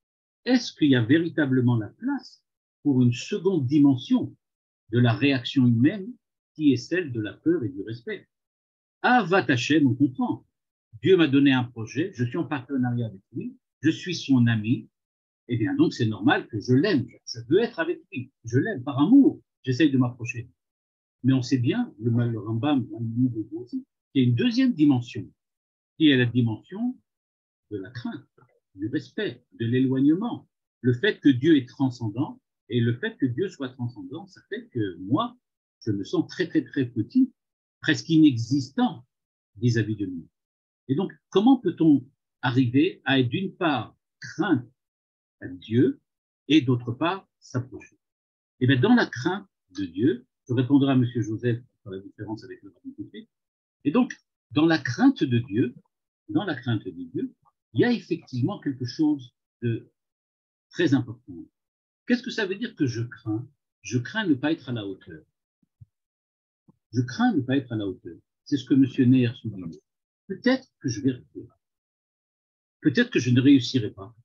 est-ce qu'il y a véritablement la place pour une seconde dimension de la réaction humaine qui est celle de la peur et du respect? Avat Hashem, on comprend. Dieu m'a donné un projet, je suis en partenariat avec lui, je suis son ami, et bien donc c'est normal que je l'aime, je veux être avec lui, je l'aime par amour, j'essaye de m'approcher. Mais on sait bien, le Rambam, qu'il y a une deuxième dimension, qui est la dimension de la crainte, du respect, de l'éloignement. Le fait que Dieu est transcendant, et le fait que Dieu soit transcendant, ça fait que moi, je me sens très, très, très petit, presque inexistant vis-à-vis de lui. Et donc, comment peut-on arriver à, d'une part, craindre à Dieu et d'autre part, s'approcher? Et bien, dans la crainte de Dieu, je répondrai à M. Joseph sur la différence avec le rabbi tout de suite. Et donc, dans la crainte de Dieu, il y a effectivement quelque chose de très important. Qu'est-ce que ça veut dire que je crains? Je crains ne pas être à la hauteur. Je crains ne pas être à la hauteur. C'est ce que M. Neher souligne. Peut-être que je vais rater. Peut-être que je ne réussirai pas.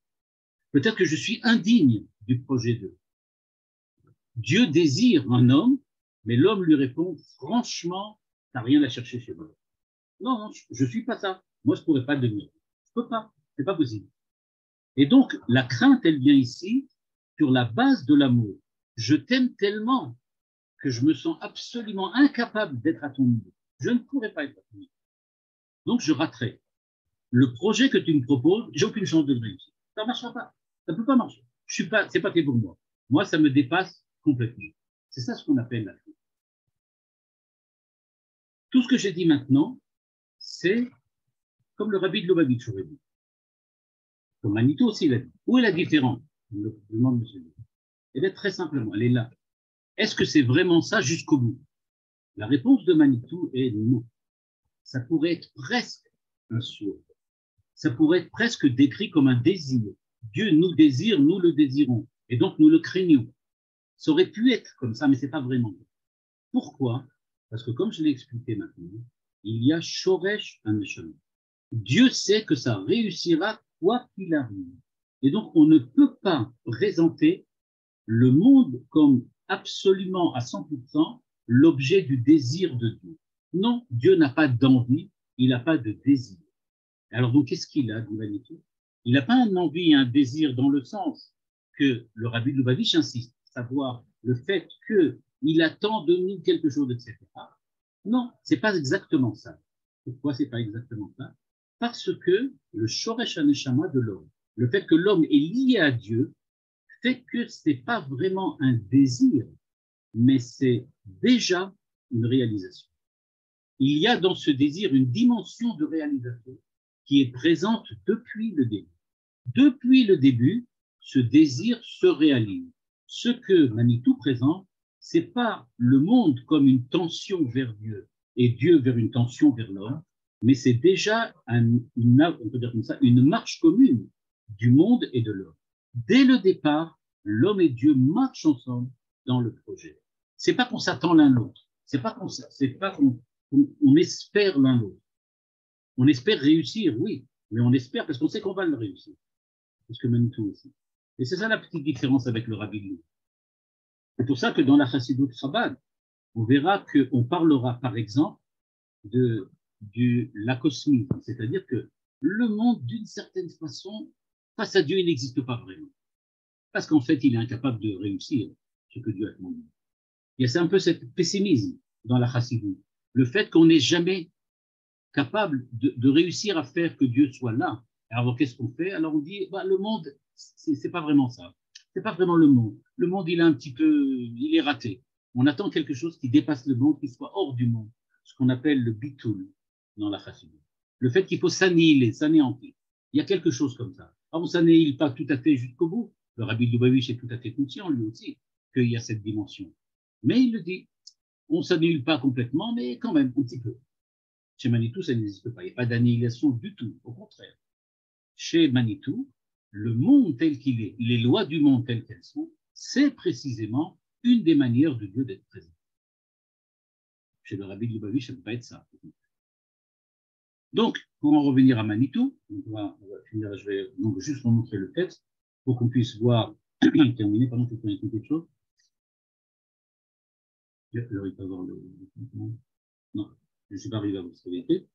Peut-être que je suis indigne du projet de Dieu. Dieu désire un homme, mais l'homme lui répond, franchement, tu n'as rien à chercher chez moi. Non, je ne suis pas ça. Moi, je ne pourrais pas le devenir. Je ne peux pas. Ce n'est pas possible. Et donc, la crainte, elle vient ici sur la base de l'amour. Je t'aime tellement que je me sens absolument incapable d'être à ton niveau. Je ne pourrais pas être à ton niveau. Donc, je raterai. Le projet que tu me proposes, j'ai aucune chance de le réussir. Ça ne marchera pas. Ça ne peut pas marcher. C'est pas fait pour moi. Moi, ça me dépasse complètement. C'est ça ce qu'on appelle la crainte. Tout ce que j'ai dit maintenant, c'est comme le rabbi de Lubavitch aurait dit. Comme Manitou aussi l'a dit. Où est la différence? Je me demande monsieur. Eh bien, très simplement, elle est là. Est-ce que c'est vraiment ça jusqu'au bout? La réponse de Manitou est non. Ça pourrait être presque un souhait. Ça pourrait être presque décrit comme un désir. Dieu nous désire, nous le désirons. Et donc, nous le craignons. Ça aurait pu être comme ça, mais ce n'est pas vraiment. Pourquoi? Parce que, comme je l'ai expliqué maintenant, il y a Shoresh HaNeshama. Dieu sait que ça réussira quoi qu'il arrive. Et donc, on ne peut pas présenter le monde comme absolument à 100% l'objet du désir de Dieu. Non, Dieu n'a pas d'envie, il n'a pas de désir. Alors donc, qu'est-ce qu'il a d'humanité? Il n'a pas un envie et un désir dans le sens que le rabbi de Lubavitch insiste, savoir le fait qu'il attend de nous quelque chose, etc. Non, c'est pas exactement ça. Pourquoi c'est pas exactement ça? Parce que le Shoresh HaNeshama de l'homme, le fait que l'homme est lié à Dieu, fait que c'est pas vraiment un désir, mais c'est déjà une réalisation. Il y a dans ce désir une dimension de réalisation qui est présente depuis le début. Depuis le début, ce désir se réalise. Ce que Manitou présente, c'est pas le monde comme une tension vers Dieu et Dieu vers une tension vers l'homme, mais c'est déjà on peut dire comme ça, une marche commune du monde et de l'homme. Dès le départ, l'homme et Dieu marchent ensemble dans le projet. C'est pas qu'on s'attend l'un l'autre. C'est pas qu'on espère l'un l'autre. On espère réussir, oui, mais on espère parce qu'on sait qu'on va le réussir. parce que Manitou aussi. Et c'est ça la petite différence avec le Rabbi Lou. C'est pour ça que dans la Chassidut Chabad, on verra qu'on parlera, par exemple, de l'acosmie, c'est-à-dire que le monde, d'une certaine façon, face à Dieu, il n'existe pas vraiment. Parce qu'en fait, il est incapable de réussir ce que Dieu a demandé. Il y a un peu ce pessimisme dans la Chassidut. Le fait qu'on n'est jamais capable de réussir à faire que Dieu soit là. Alors, qu'est-ce qu'on fait? Alors, on dit, bah, le monde, c'est pas vraiment ça. C'est pas vraiment le monde. Le monde, il est un petit peu, il est raté. On attend quelque chose qui dépasse le monde, qui soit hors du monde. Ce qu'on appelle le bitul dans la Chassidut. Le fait qu'il faut s'annihiler, s'anéantir. Il y a quelque chose comme ça. Alors, on ne s'annihile pas tout à fait jusqu'au bout. Le Rabbi Lubavitch est tout à fait conscient, lui aussi, qu'il y a cette dimension. Mais il le dit. On ne s'annihile pas complètement, mais quand même, un petit peu. Chez Manitou, ça n'existe pas. Il n'y a pas d'annihilation du tout. Au contraire. Chez Manitou, le monde tel qu'il est, les lois du monde telles qu'elles sont, c'est précisément une des manières de Dieu d'être présent. Chez le Rabbi Lubavitch, ça ne peut pas être ça. Donc, pour en revenir à Manitou, on va finir, je vais donc juste vous montrer le texte pour qu'on puisse voir, terminer, pendant que je peux écouter quelque chose. Je n'arrive pas à voir le. Non, je ne suis pas arrivé à vous vérifier.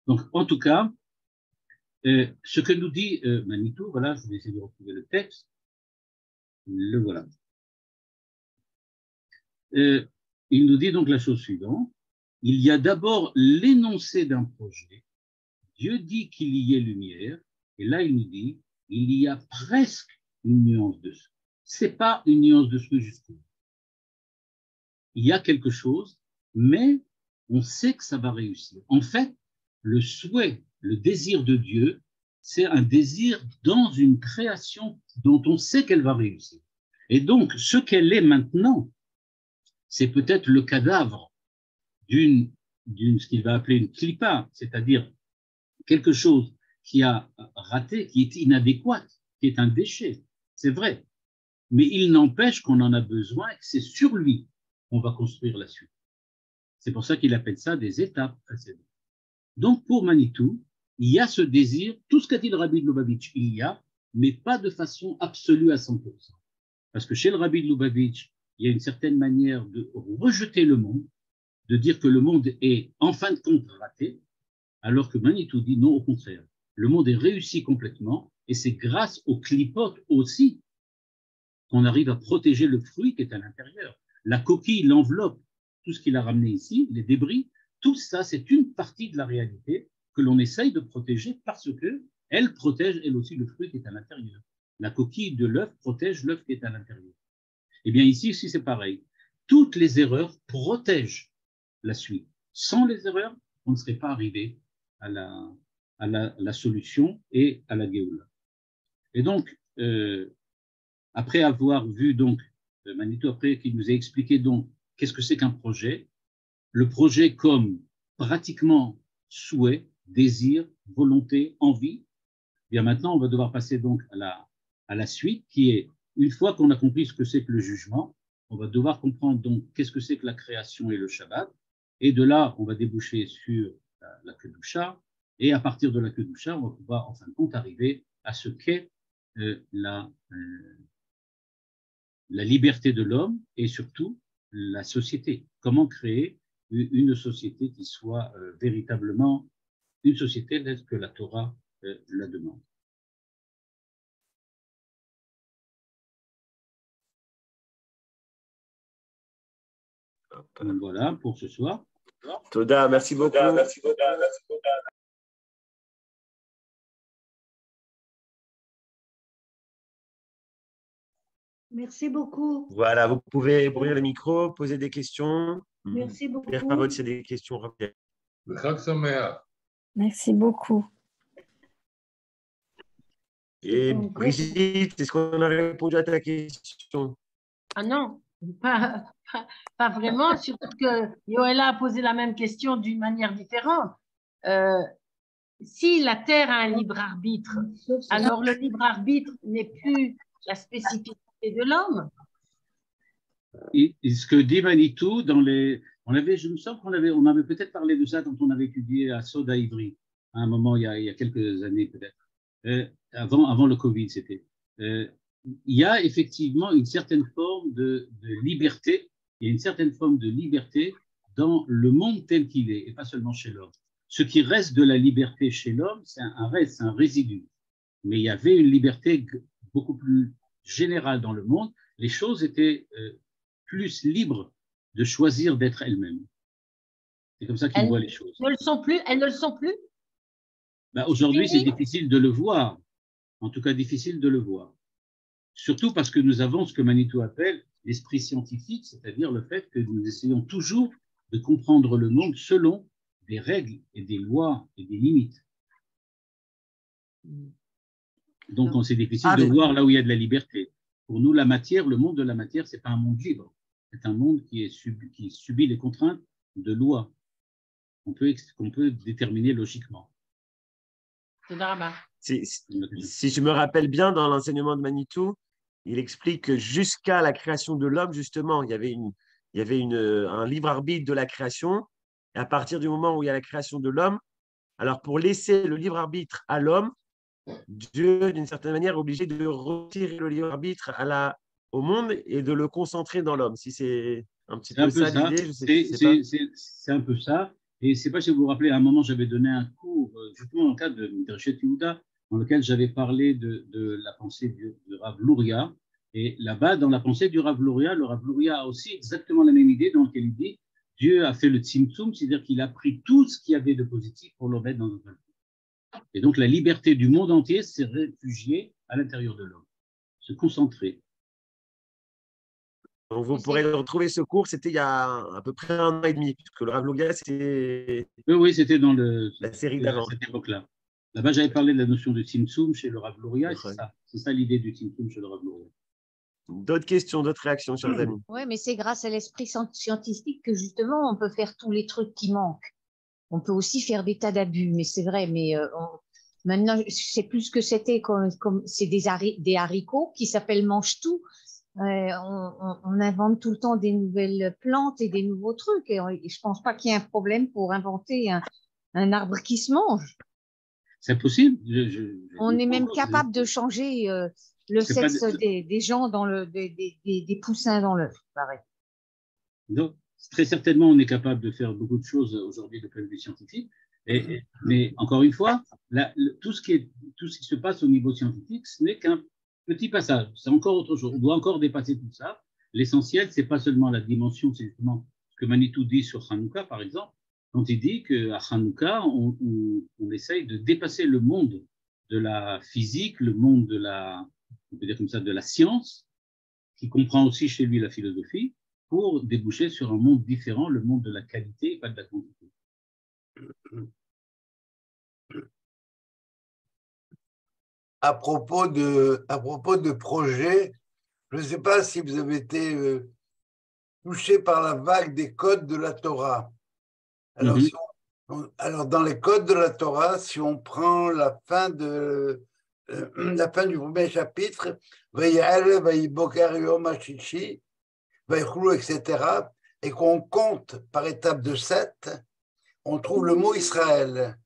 Donc, en tout cas, ce que nous dit Manitou, voilà, je vais essayer de retrouver le texte. Le voilà. Il nous dit donc la chose suivante. Il y a d'abord l'énoncé d'un projet. Dieu dit qu'il y ait lumière. Et là, il nous dit, il y a presque une nuance de ce. C'est pas une nuance de ce jusqu'au bout. Il y a quelque chose, mais on sait que ça va réussir. En fait, le souhait, le désir de Dieu, c'est un désir dans une création dont on sait qu'elle va réussir. Et donc, ce qu'elle est maintenant, c'est peut-être le cadavre d'une ce qu'il va appeler une clipa, c'est-à-dire quelque chose qui a raté, qui est inadéquat, qui est un déchet. C'est vrai. Mais il n'empêche qu'on en a besoin et que c'est sur lui qu'on va construire la suite. C'est pour ça qu'il appelle ça des étapes précédentes. Donc, pour Manitou, il y a ce désir, tout ce qu'a dit le Rabbi de Lubavitch, il y a, mais pas de façon absolue à 100%. Parce que chez le Rabbi de Lubavitch, il y a une certaine manière de rejeter le monde, de dire que le monde est en fin de compte raté, alors que Manitou dit non, au contraire. Le monde est réussi complètement, et c'est grâce aux clipotes aussi qu'on arrive à protéger le fruit qui est à l'intérieur. La coquille, l'enveloppe, tout ce qu'il a ramené ici, les débris, tout ça, c'est une partie de la réalité que l'on essaye de protéger parce qu'elle protège, elle aussi, le fruit qui est à l'intérieur. La coquille de l'œuf protège l'œuf qui est à l'intérieur. Eh bien, ici, c'est pareil. Toutes les erreurs protègent la suite. Sans les erreurs, on ne serait pas arrivé à la solution et à la Géoula. Et donc, après avoir vu donc Manitou, après qu'il nous a expliqué donc qu'est-ce que c'est qu'un projet, le projet comme pratiquement souhait, désir, volonté, envie, bien maintenant on va devoir passer donc à la suite qui est, une fois qu'on a compris ce que c'est que le jugement, on va devoir comprendre donc qu'est-ce que c'est que la création et le Shabbat, et de là on va déboucher sur la Kedusha, et à partir de la Kedusha, on va pouvoir en fin de compte arriver à ce qu'est la liberté de l'homme et surtout la société. Comment créer une société qui soit véritablement une société telle que la Torah la demande. Donc voilà pour ce soir. Toda, merci beaucoup. Merci beaucoup. Voilà, vous pouvez ouvrir le micro, poser des questions. Merci beaucoup. C'est des questions rapides. Merci beaucoup. Et Brigitte, est-ce qu'on a répondu à ta question? Ah non, pas vraiment, surtout que Yoëlla a posé la même question d'une manière différente. Si la Terre a un libre arbitre, alors le libre arbitre n'est plus la spécificité de l'homme. Et ce que dit Manitou, je me sens qu'on avait peut-être parlé de ça quand on avait étudié à Soda Ivry, à un moment il y a quelques années peut-être. avant le Covid, c'était. Il y a effectivement une certaine forme de liberté, il y a une certaine forme de liberté dans le monde tel qu'il est, et pas seulement chez l'homme. Ce qui reste de la liberté chez l'homme, c'est un reste, c'est un résidu. Mais il y avait une liberté beaucoup plus générale dans le monde. Les choses étaient plus libres de choisir d'être elles-mêmes. C'est comme ça qu'ils voient les choses. Ne le sont plus, elles ne le sont plus. Ben, aujourd'hui, c'est difficile de le voir. En tout cas, difficile de le voir. Surtout parce que nous avons ce que Manitou appelle l'esprit scientifique, c'est-à-dire le fait que nous essayons toujours de comprendre le monde selon des règles et des lois et des limites. Donc, c'est difficile de voir là où il y a de la liberté. Pour nous, la matière, le monde de la matière, ce n'est pas un monde libre. C'est un monde qui subit les contraintes de lois qu'on peut déterminer logiquement. Si je me rappelle bien, dans l'enseignement de Manitou, il explique que jusqu'à la création de l'homme, justement, il y avait un libre arbitre de la création. Et à partir du moment où il y a la création de l'homme, alors pour laisser le libre arbitre à l'homme, Dieu, d'une certaine manière, est obligé de retirer le libre arbitre au monde et de le concentrer dans l'homme. Si c'est un petit peu ça l'idée, c'est un peu ça. Et je ne sais pas si vous vous rappelez, à un moment, j'avais donné un cours, justement dans le cadre de Midrashet Yehuda, dans lequel j'avais parlé de la pensée de Rav Luria. Et là-bas, dans la pensée du Rav Luria, le Rav Luria a aussi exactement la même idée dans laquelle il dit Dieu a fait le tzimtzum, c'est-à-dire qu'il a pris tout ce qu'il y avait de positif pour le mettre dans un plan. Et donc, la liberté du monde entier s'est réfugiée à l'intérieur de l'homme, se concentrer. Donc, vous pourrez retrouver ce cours, c'était il y a à peu près 1 an et demi, puisque le Rav Luria, c'était… Oui, c'était dans la série d'avant. cette époque-là. Là-bas, j'avais parlé de la notion de Tzimtzum chez le Rav Luria, c'est ça l'idée du Tzimtzum chez le Rav Luria. D'autres questions, d'autres réactions, chers amis? Oui, mais c'est grâce à l'esprit scientifique que justement, on peut faire tous les trucs qui manquent. On peut aussi faire des tas d'abus, mais c'est vrai, mais maintenant, je ne sais plus ce que c'était, c'est des haricots qui s'appellent mange-tout. On invente tout le temps des nouvelles plantes et des nouveaux trucs. Et je ne pense pas qu'il y ait un problème pour inventer un arbre qui se mange. C'est possible. On est même capable de changer le sexe des gens, des poussins dans l'œuf, pareil. Donc, très certainement, on est capable de faire beaucoup de choses aujourd'hui de point de vue scientifique. Mais encore une fois, tout ce qui se passe au niveau scientifique, ce n'est qu'un petit passage. C'est encore autre chose. On doit encore dépasser tout ça. L'essentiel, c'est pas seulement la dimension, c'est justement ce que Manitou dit sur Hanouka, par exemple, quand il dit qu'à Hanouka, on essaye de dépasser le monde de la physique, le monde on peut dire comme ça, de la science, qui comprend aussi chez lui la philosophie, pour déboucher sur un monde différent, le monde de la qualité et pas de la quantité. À propos de projets, je ne sais pas si vous avez été touché par la vague des codes de la Torah. Alors, alors, dans les codes de la Torah, si on prend la fin du premier chapitre, etc., et qu'on compte par étape de 7, on trouve le mot Israël.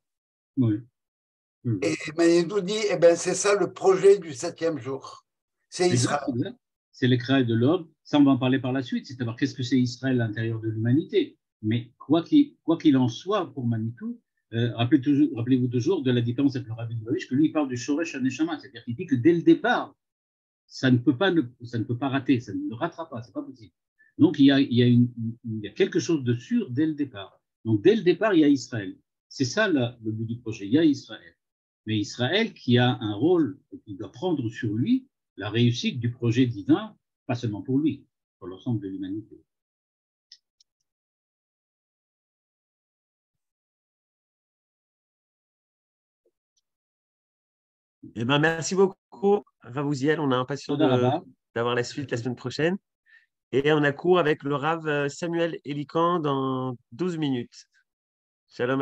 Oui. Et Manitou dit, c'est ça le projet du 7e jour. C'est Israël. Exact. C'est les créations de l'homme. Ça, on va en parler par la suite. C'est savoir qu'est-ce que c'est Israël à l'intérieur de l'humanité. Mais quoi qu'il en soit pour Manitou, rappelez-vous toujours de la différence avec le Rabbi Lubavitch, que lui, il parle du Shoresh HaNeshama, c'est-à-dire qu'il dit que dès le départ, ça ne peut pas rater, ça ne ratera pas, c'est pas possible. Donc, il y a quelque chose de sûr dès le départ. Donc, dès le départ, il y a Israël. C'est ça le but du projet, il y a Israël. Mais Israël qui a un rôle, qui doit prendre sur lui la réussite du projet divin, pas seulement pour lui, pour l'ensemble de l'humanité. Eh ben, merci beaucoup, Ravouziel. On a impatient d'avoir la suite la semaine prochaine. Et on a cours avec le Rav Samuel Elican dans 12 minutes. Shalom à tous.